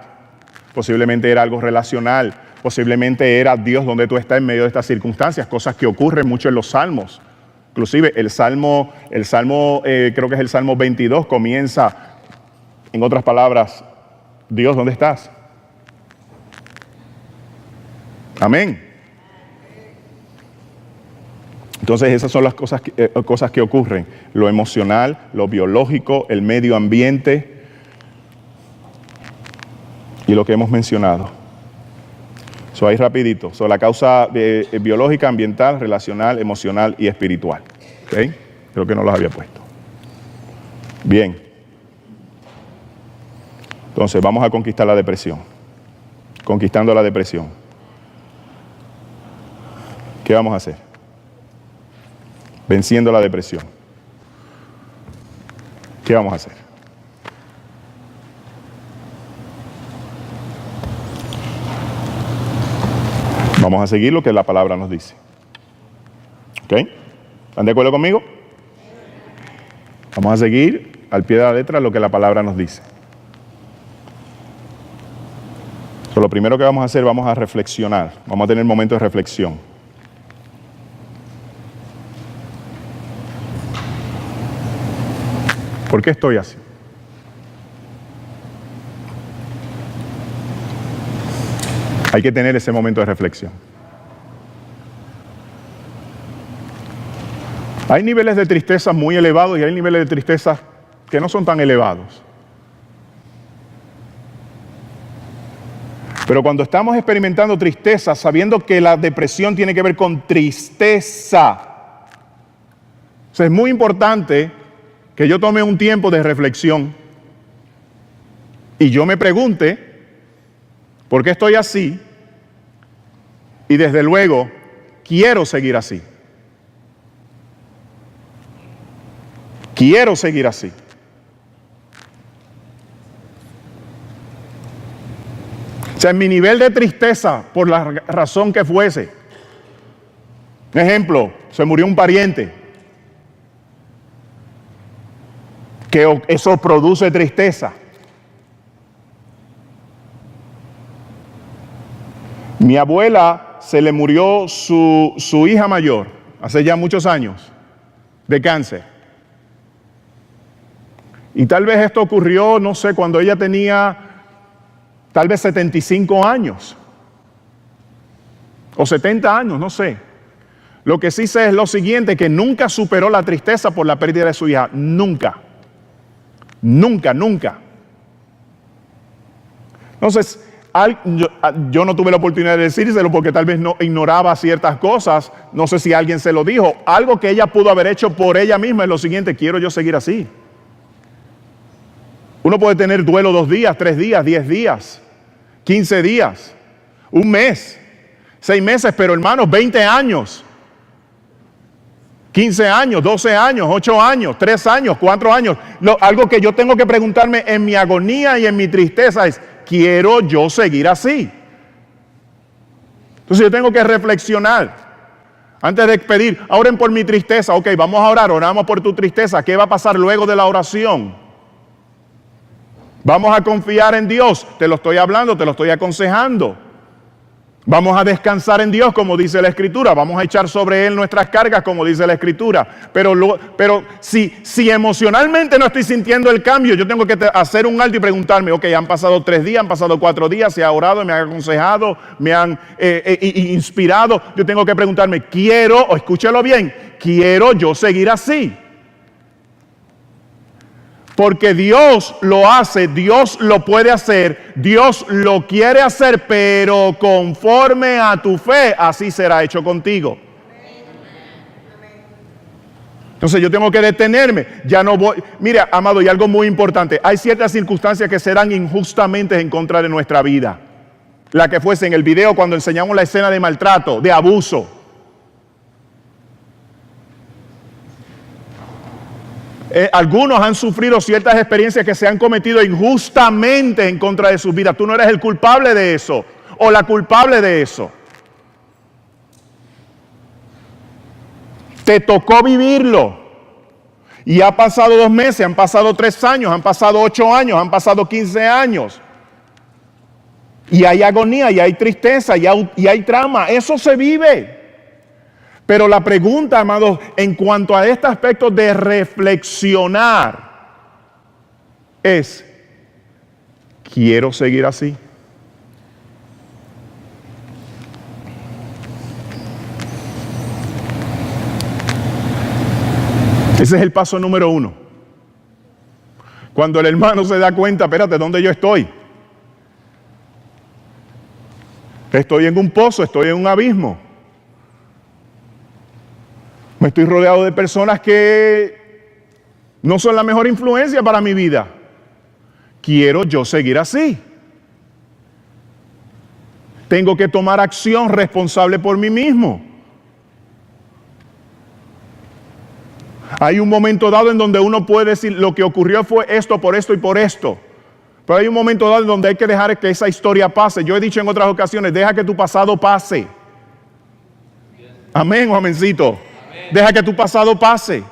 Posiblemente era algo relacional. Posiblemente era Dios donde tú estás en medio de estas circunstancias, cosas que ocurren mucho en los salmos. Inclusive el salmo creo que es el Salmo 22, comienza, en otras palabras, Dios, ¿dónde estás? Amén. Entonces esas son las cosas que ocurren, lo emocional, lo biológico, el medio ambiente y lo que hemos mencionado. Ahí rapidito, la causa biológica, ambiental, relacional, emocional y espiritual. ¿Okay? Creo que no los había puesto. Bien. Entonces vamos a conquistar la depresión. Conquistando la depresión. ¿Qué vamos a hacer? Venciendo la depresión. ¿Qué vamos a hacer? Vamos a seguir lo que la palabra nos dice. ¿Ok? ¿Están de acuerdo conmigo? Vamos a seguir al pie de la letra lo que la palabra nos dice. Lo primero que vamos a hacer, vamos a reflexionar. Vamos a tener momentos de reflexión. ¿Por qué estoy así? Hay que tener ese momento de reflexión. Hay niveles de tristeza muy elevados y hay niveles de tristeza que no son tan elevados. Pero cuando estamos experimentando tristeza, sabiendo que la depresión tiene que ver con tristeza, o sea, es muy importante que yo tome un tiempo de reflexión y yo me pregunte, ¿por qué estoy así? Y desde luego, quiero seguir así. Quiero seguir así. O sea, en mi nivel de tristeza, por la razón que fuese. Un ejemplo, se murió un pariente. Que eso produce tristeza. Mi abuela se le murió su hija mayor, hace ya muchos años, de cáncer. Y tal vez esto ocurrió, no sé, cuando ella tenía tal vez 75 años. O 70 años, no sé. Lo que sí sé es lo siguiente, que nunca superó la tristeza por la pérdida de su hija. Nunca. Nunca, nunca. Entonces, yo no tuve la oportunidad de decírselo porque tal vez no ignoraba ciertas cosas. No sé si alguien se lo dijo. Algo que ella pudo haber hecho por ella misma es lo siguiente: quiero yo seguir así. Uno puede tener duelo 2 días, 3 días, 10 días, 15 días, 1 mes, 6 meses, pero hermanos, 20 años, 15 años, 12 años, 8 años, 3 años, 4 años. Algo que yo tengo que preguntarme en mi agonía y en mi tristeza es: ¿quiero yo seguir así? Entonces yo tengo que reflexionar. Antes de pedir, oren por mi tristeza. Ok, vamos a orar, oramos por tu tristeza. ¿Qué va a pasar luego de la oración? Vamos a confiar en Dios. Te lo estoy hablando, te lo estoy aconsejando. Vamos a descansar en Dios, como dice la Escritura. Vamos a echar sobre Él nuestras cargas, como dice la Escritura. Pero si emocionalmente no estoy sintiendo el cambio, yo tengo que hacer un alto y preguntarme, ok, han pasado 3 días, han pasado 4 días, se ha orado, me han aconsejado, me han inspirado. Yo tengo que preguntarme, escúchalo bien, ¿quiero yo seguir así? Porque Dios lo hace, Dios lo puede hacer, Dios lo quiere hacer, pero conforme a tu fe, así será hecho contigo. Entonces yo tengo que detenerme, ya no voy. Mira, amado, y algo muy importante, hay ciertas circunstancias que serán injustamente en contra de nuestra vida. La que fuese en el video cuando enseñamos la escena de maltrato, de abuso. Algunos han sufrido ciertas experiencias que se han cometido injustamente en contra de sus vidas. Tú no eres el culpable de eso o la culpable de eso. Te tocó vivirlo. Y ha pasado 2 meses, han pasado 3 años, han pasado 8 años, han pasado 15 años. Y hay agonía, y hay tristeza, y hay trauma. Eso se vive. Pero la pregunta, amados, en cuanto a este aspecto de reflexionar, es, ¿quiero seguir así? Ese es el paso número 1. Cuando el hermano se da cuenta, espérate, ¿dónde yo estoy? Estoy en un pozo, estoy en un abismo. Me estoy rodeado de personas que no son la mejor influencia para mi vida. ¿Quiero yo seguir así? Tengo que tomar acción responsable por mí mismo. Hay un momento dado en donde uno puede decir, lo que ocurrió fue esto, por esto y por esto. Pero hay un momento dado en donde hay que dejar que esa historia pase. Yo he dicho en otras ocasiones, deja que tu pasado pase. Amén o amencito. Deja que tu pasado pase.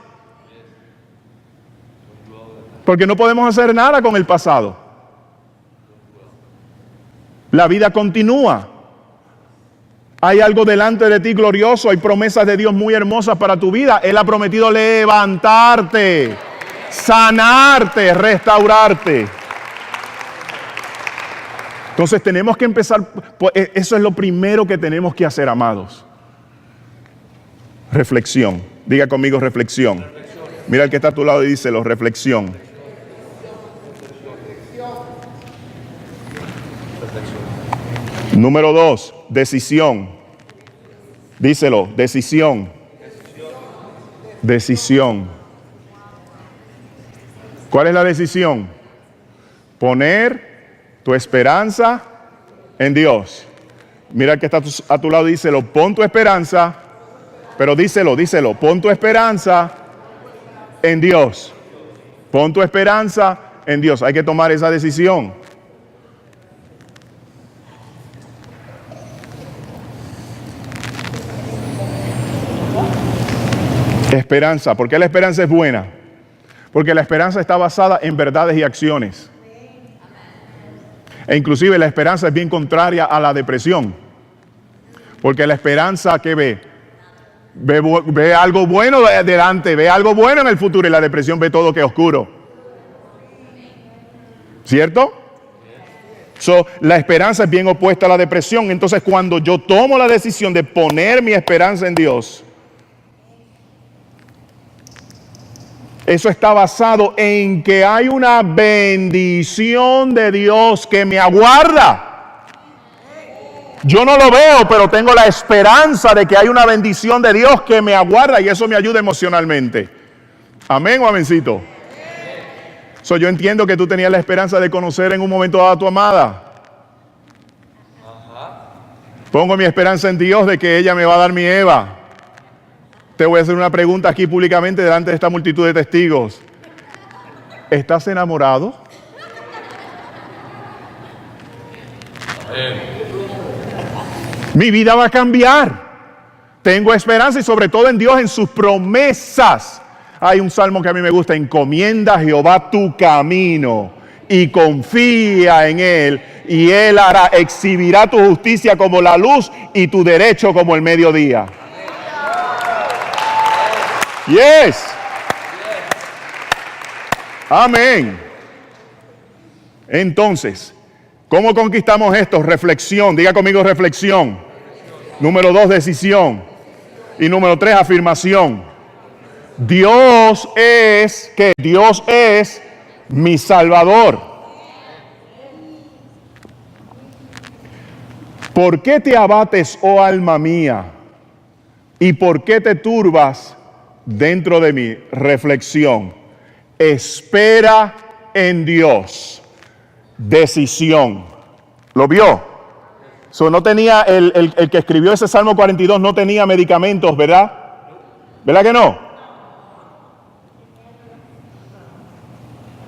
Porque no podemos hacer nada con el pasado. La vida continúa. Hay algo delante de ti glorioso. Hay promesas de Dios muy hermosas para tu vida. Él ha prometido levantarte, sanarte, restaurarte. Entonces tenemos que empezar. Eso es lo primero que tenemos que hacer, amados. Reflexión. Diga conmigo reflexión. Mira el que está a tu lado y díselo, reflexión. Número 2, decisión. Díselo, decisión. Decisión. ¿Cuál es la decisión? Poner tu esperanza en Dios. Mira el que está a tu lado y díselo, pon tu esperanza. Pero díselo, pon tu esperanza en Dios. Pon tu esperanza en Dios. Hay que tomar esa decisión. Esperanza. ¿Por qué la esperanza es buena? Porque la esperanza está basada en verdades y acciones. E inclusive la esperanza es bien contraria a la depresión. Porque la esperanza, ¿qué ve? Ve algo bueno adelante, ve algo bueno en el futuro, y la depresión ve todo que es oscuro. ¿Cierto? La esperanza es bien opuesta a la depresión. Entonces, cuando yo tomo la decisión de poner mi esperanza en Dios, eso está basado en que hay una bendición de Dios que me aguarda. Yo no lo veo, pero tengo la esperanza de que hay una bendición de Dios que me aguarda, y eso me ayuda emocionalmente. ¿Amén o amencito? Yo entiendo que tú tenías la esperanza de conocer en un momento dado a tu amada. Pongo mi esperanza en Dios de que ella me va a dar mi Eva. Te voy a hacer una pregunta aquí públicamente delante de esta multitud de testigos. ¿Estás enamorado? Mi vida va a cambiar. Tengo esperanza y sobre todo en Dios, en sus promesas. Hay un salmo que a mí me gusta: encomienda a Jehová tu camino y confía en Él, y Él exhibirá tu justicia como la luz y tu derecho como el mediodía. Yes. Amén. Entonces, ¿cómo conquistamos esto? Reflexión. Diga conmigo: reflexión. Número 2, decisión. Y número 3, afirmación. Dios es, ¿qué? Dios es mi Salvador. ¿Por qué te abates, oh alma mía? ¿Y por qué te turbas dentro de mí? Reflexión. Espera en Dios. Decisión. ¿Lo vio? No tenía el que escribió ese Salmo 42 no tenía medicamentos, ¿verdad? ¿Verdad que no?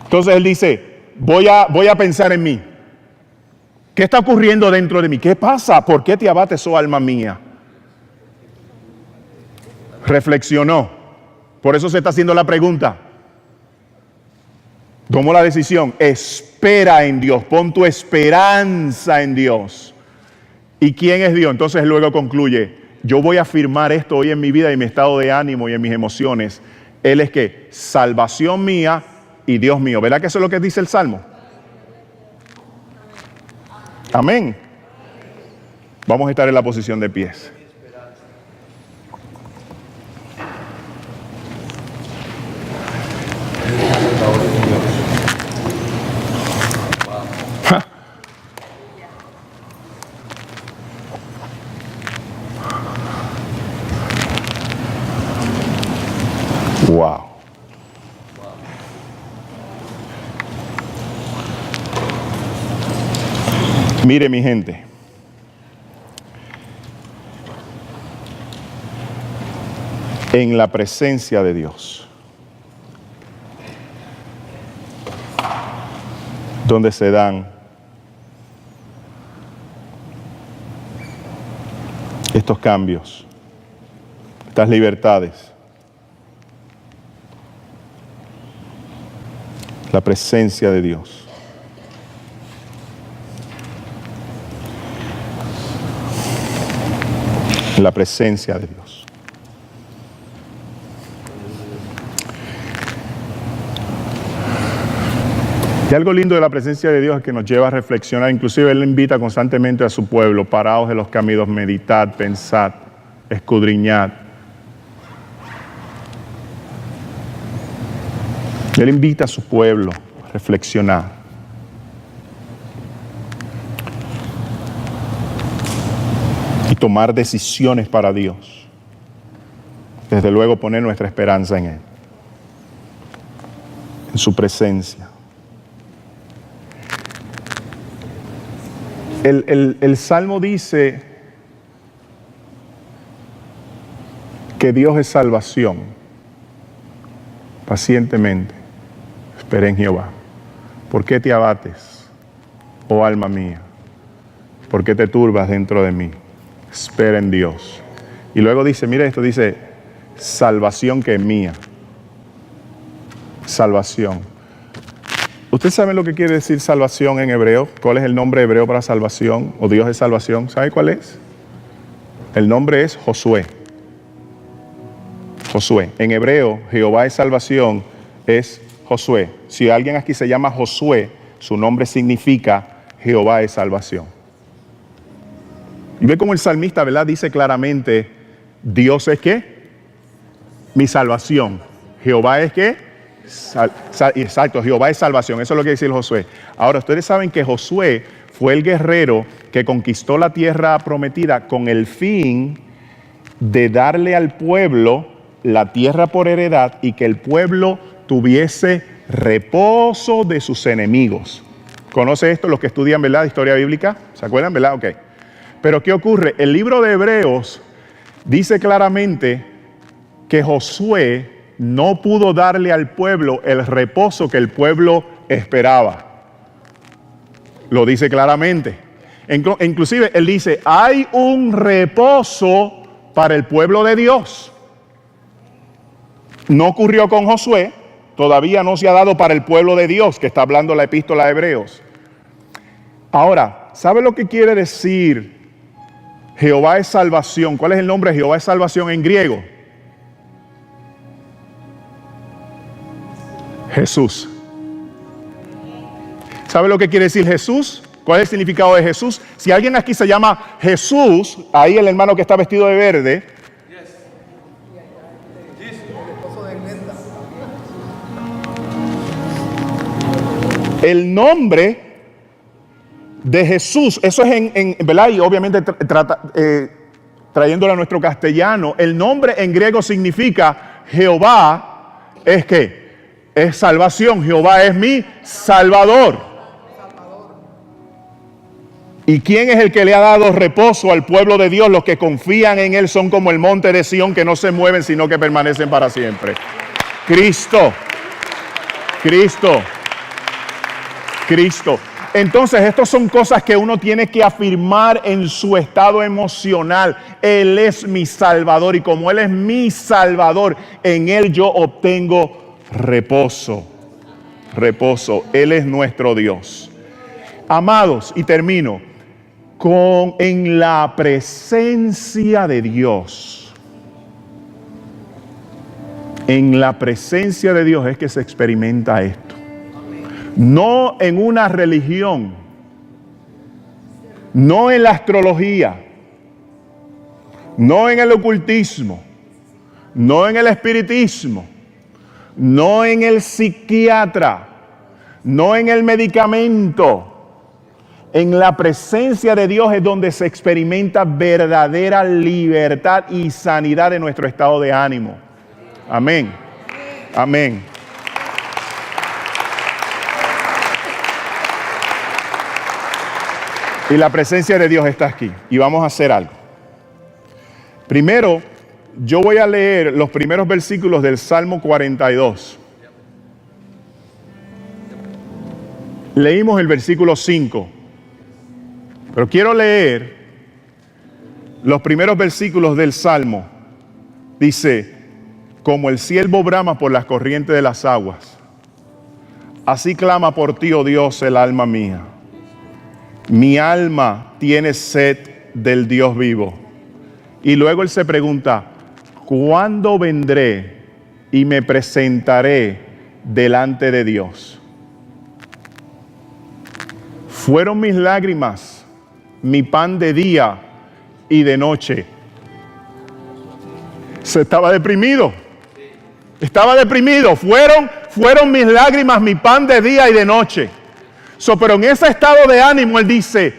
Entonces él dice: voy a pensar en mí. ¿Qué está ocurriendo dentro de mí? ¿Qué pasa? ¿Por qué te abates, oh alma mía? Reflexionó. Por eso se está haciendo la pregunta. Tomó la decisión. Espera en Dios. Pon tu esperanza en Dios. ¿Y quién es Dios? Entonces luego concluye: yo voy a afirmar esto hoy en mi vida y en mi estado de ánimo y en mis emociones. Él es que salvación mía y Dios mío. ¿Verdad que eso es lo que dice el Salmo? Amén. Vamos a estar en la posición de pies. Wow. Mire, mi gente, en la presencia de Dios, donde se dan estos cambios, estas libertades, la presencia de Dios. La presencia de Dios. Y algo lindo de la presencia de Dios es que nos lleva a reflexionar. Inclusive Él invita constantemente a su pueblo: paraos de los caminos, meditad, pensad, escudriñad. Él invita a su pueblo a reflexionar. Y tomar decisiones para Dios. Desde luego poner nuestra esperanza en Él. En su presencia. El Salmo dice que Dios es salvación. Pacientemente esperé en Jehová. ¿Por qué te abates, oh alma mía? ¿Por qué te turbas dentro de mí? Espera en Dios. Y luego dice, mire esto, dice: salvación que es mía. Salvación. ¿Usted sabe lo que quiere decir salvación en hebreo? ¿Cuál es el nombre hebreo para salvación? ¿O Dios es salvación? ¿Sabe cuál es? El nombre es Josué. Josué. En hebreo, Jehová es salvación, es Josué. Si alguien aquí se llama Josué, su nombre significa Jehová es salvación. Y ve como el salmista, ¿verdad? Dice claramente: Dios es ¿qué? Mi salvación. Jehová es ¿qué? Exacto, Jehová es salvación. Eso es lo que dice el Josué. Ahora, ustedes saben que Josué fue el guerrero que conquistó la tierra prometida con el fin de darle al pueblo la tierra por heredad y que el pueblo tuviese reposo de sus enemigos. ¿Conoce esto los que estudian, verdad, historia bíblica? ¿Se acuerdan, verdad? Ok. Pero ¿qué ocurre? El libro de Hebreos dice claramente que Josué no pudo darle al pueblo el reposo que el pueblo esperaba. Lo dice claramente. Inclusive él dice: hay un reposo para el pueblo de Dios. No ocurrió con Josué, todavía no se ha dado para el pueblo de Dios, que está hablando la epístola a Hebreos. Ahora, ¿sabe lo que quiere decir Jehová es salvación? ¿Cuál es el nombre de Jehová es salvación en griego? Jesús. ¿Sabe lo que quiere decir Jesús? ¿Cuál es el significado de Jesús? Si alguien aquí se llama Jesús, ahí el hermano que está vestido de verde, el nombre de Jesús, eso es ¿verdad? Y obviamente trayéndolo a nuestro castellano, el nombre en griego significa Jehová es ¿qué? Es salvación. Jehová es mi Salvador. ¿Y quién es el que le ha dado reposo al pueblo de Dios? Los que confían en Él son como el monte de Sión, que no se mueven, sino que permanecen para siempre. Cristo. Cristo. Cristo. Entonces, estas son cosas que uno tiene que afirmar en su estado emocional. Él es mi Salvador, y como Él es mi Salvador, en Él yo obtengo reposo. Reposo. Él es nuestro Dios. Amados, y termino, en la presencia de Dios. En la presencia de Dios es que se experimenta esto. No en una religión, no en la astrología, no en el ocultismo, no en el espiritismo, no en el psiquiatra, no en el medicamento. En la presencia de Dios es donde se experimenta verdadera libertad y sanidad de nuestro estado de ánimo. Amén. Amén. Y la presencia de Dios está aquí. Y vamos a hacer algo. Primero, yo voy a leer los primeros versículos del Salmo 42. Leímos el versículo 5. Pero quiero leer los primeros versículos del Salmo. Dice, como el ciervo brama por las corrientes de las aguas, así clama por ti, oh Dios, el alma mía. Mi alma tiene sed del Dios vivo. Y luego él se pregunta, ¿cuándo vendré y me presentaré delante de Dios? Fueron mis lágrimas mi pan de día y de noche. Se estaba deprimido. Estaba deprimido. Fueron mis lágrimas mi pan de día y de noche. Pero en ese estado de ánimo él dice,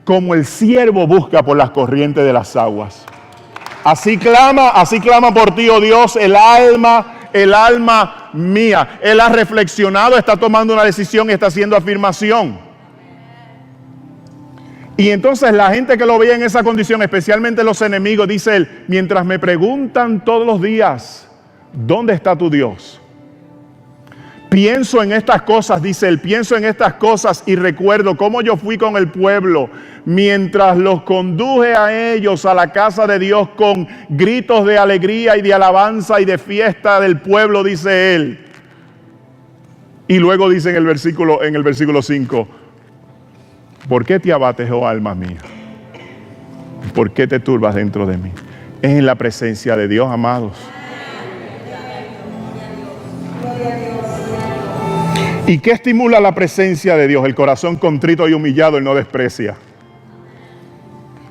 como el ciervo busca por las corrientes de las aguas. Así clama por ti, oh Dios, el alma mía. Él ha reflexionado, está tomando una decisión y está haciendo afirmación. Y entonces la gente que lo veía en esa condición, especialmente los enemigos, dice él, mientras me preguntan todos los días, ¿dónde está tu Dios? Pienso en estas cosas, dice él, pienso en estas cosas y recuerdo cómo yo fui con el pueblo mientras los conduje a ellos a la casa de Dios con gritos de alegría y de alabanza y de fiesta del pueblo, dice él. Y luego dice en el versículo 5, ¿por qué te abates, oh alma mía? ¿Por qué te turbas dentro de mí? Es en la presencia de Dios, amados. ¿Y qué estimula la presencia de Dios? El corazón contrito y humillado, Él no desprecia.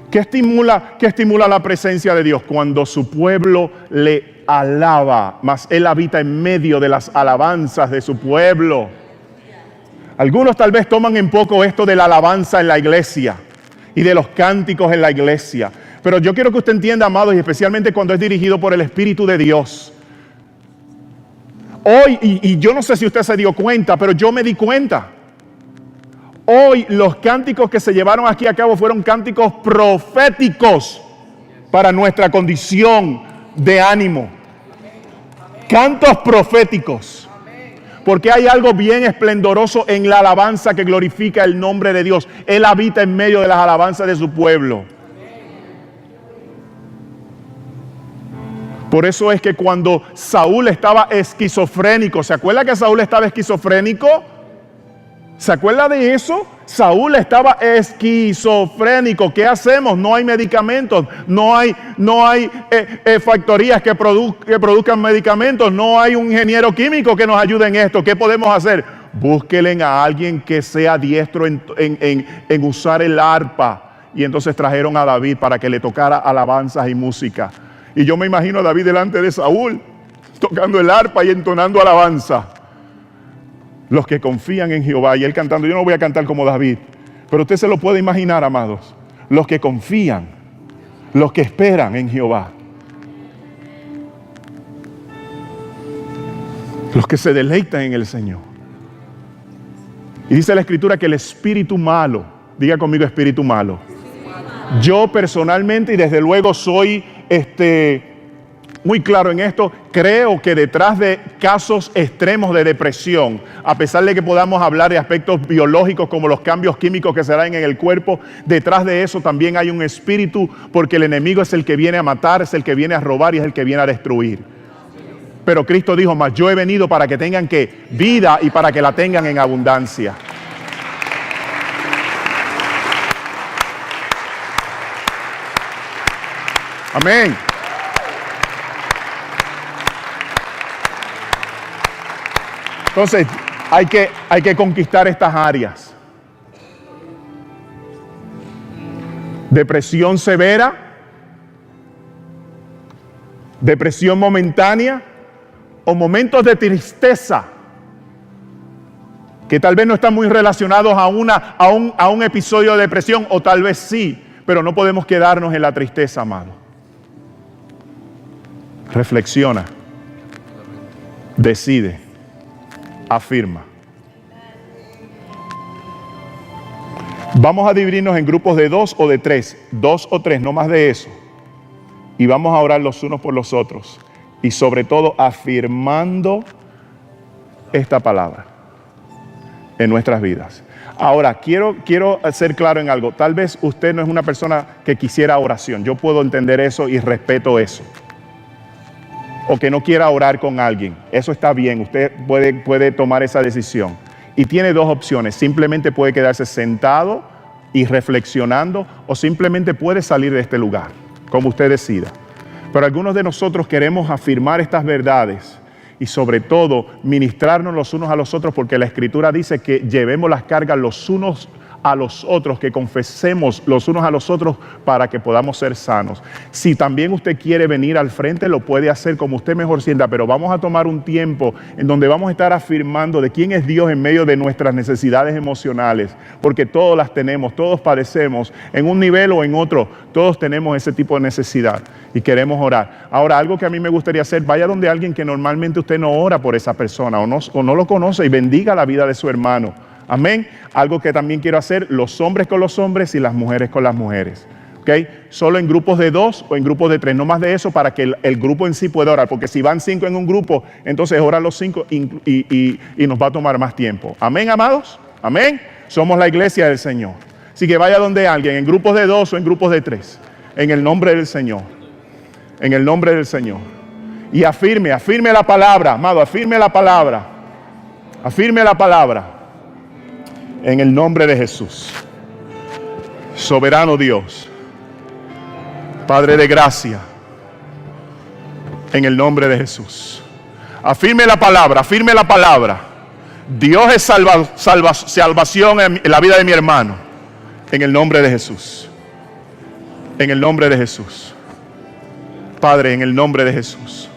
¿Qué estimula la presencia de Dios? Cuando su pueblo le alaba, mas Él habita en medio de las alabanzas de su pueblo. Algunos tal vez toman en poco esto de la alabanza en la iglesia y de los cánticos en la iglesia. Pero yo quiero que usted entienda, amados, y especialmente cuando es dirigido por el Espíritu de Dios. Hoy, y yo no sé si usted se dio cuenta, pero yo me di cuenta. Hoy los cánticos que se llevaron aquí a cabo fueron cánticos proféticos para nuestra condición de ánimo. Cantos proféticos. Porque hay algo bien esplendoroso en la alabanza que glorifica el nombre de Dios. Él habita en medio de las alabanzas de su pueblo. Por eso es que cuando Saúl estaba esquizofrénico, ¿se acuerda que Saúl estaba esquizofrénico? ¿Se acuerda de eso? Saúl estaba esquizofrénico. ¿Qué hacemos? No hay medicamentos, no hay factorías que produzcan medicamentos, no hay un ingeniero químico que nos ayude en esto. ¿Qué podemos hacer? Búsquenle a alguien que sea diestro en usar el arpa. Y entonces trajeron a David para que le tocara alabanzas y música. Y yo me imagino a David delante de Saúl, tocando el arpa y entonando alabanza. Los que confían en Jehová, y él cantando. Yo no voy a cantar como David, pero usted se lo puede imaginar, amados. Los que confían, los que esperan en Jehová, los que se deleitan en el Señor. Y dice la Escritura que el espíritu malo, diga conmigo espíritu malo. Yo personalmente, y desde luego soy muy claro en esto, creo que detrás de casos extremos de depresión, a pesar de que podamos hablar de aspectos biológicos como los cambios químicos que se dan en el cuerpo, detrás de eso también hay un espíritu, porque el enemigo es el que viene a matar, es el que viene a robar y es el que viene a destruir. Pero Cristo dijo, mas yo he venido para que tengan vida y para que la tengan en abundancia. Amén. Entonces, hay que conquistar estas áreas. Depresión severa, depresión momentánea o momentos de tristeza que tal vez no están muy relacionados a un episodio de depresión, o tal vez sí, pero no podemos quedarnos en la tristeza, amado. Reflexiona, decide, afirma. Vamos a dividirnos en grupos de 2 o de 3, 2 o 3, no más de eso. Y vamos a orar los unos por los otros. Y sobre todo afirmando esta palabra en nuestras vidas. Ahora, quiero ser claro en algo. Tal vez usted no es una persona que quisiera oración. Yo puedo entender eso y respeto eso. O que no quiera orar con alguien. Eso está bien. Usted puede tomar esa decisión. Y tiene dos opciones. Simplemente puede quedarse sentado y reflexionando, o simplemente puede salir de este lugar, como usted decida. Pero algunos de nosotros queremos afirmar estas verdades y sobre todo ministrarnos los unos a los otros, porque la Escritura dice que llevemos las cargas los unos a los otros, que confesemos los unos a los otros para que podamos ser sanos. Si también usted quiere venir al frente, lo puede hacer como usted mejor sienta, pero vamos a tomar un tiempo en donde vamos a estar afirmando de quién es Dios en medio de nuestras necesidades emocionales, porque todos las tenemos, todos padecemos en un nivel o en otro, todos tenemos ese tipo de necesidad y queremos orar. Ahora, algo que a mí me gustaría hacer, vaya donde alguien que normalmente usted no ora por esa persona o no lo conoce y bendiga la vida de su hermano. Amén. Algo que también quiero hacer, los hombres con los hombres y las mujeres con las mujeres. ¿Ok? Solo en grupos de 2 o en grupos de 3, no más de eso, para que el grupo en sí pueda orar. Porque si van 5 en un grupo, entonces oran los 5 y nos va a tomar más tiempo. Amén, amados. Amén. Somos la iglesia del Señor. Así que vaya donde alguien, en grupos de 2 o en grupos de 3. En el nombre del Señor. En el nombre del Señor. Y afirme la palabra, amado, afirme la palabra. Afirme la palabra. En el nombre de Jesús. Soberano Dios, Padre de gracia, en el nombre de Jesús. Afirme la palabra, afirme la palabra. Dios es salvación en la vida de mi hermano. En el nombre de Jesús. En el nombre de Jesús. Padre, en el nombre de Jesús.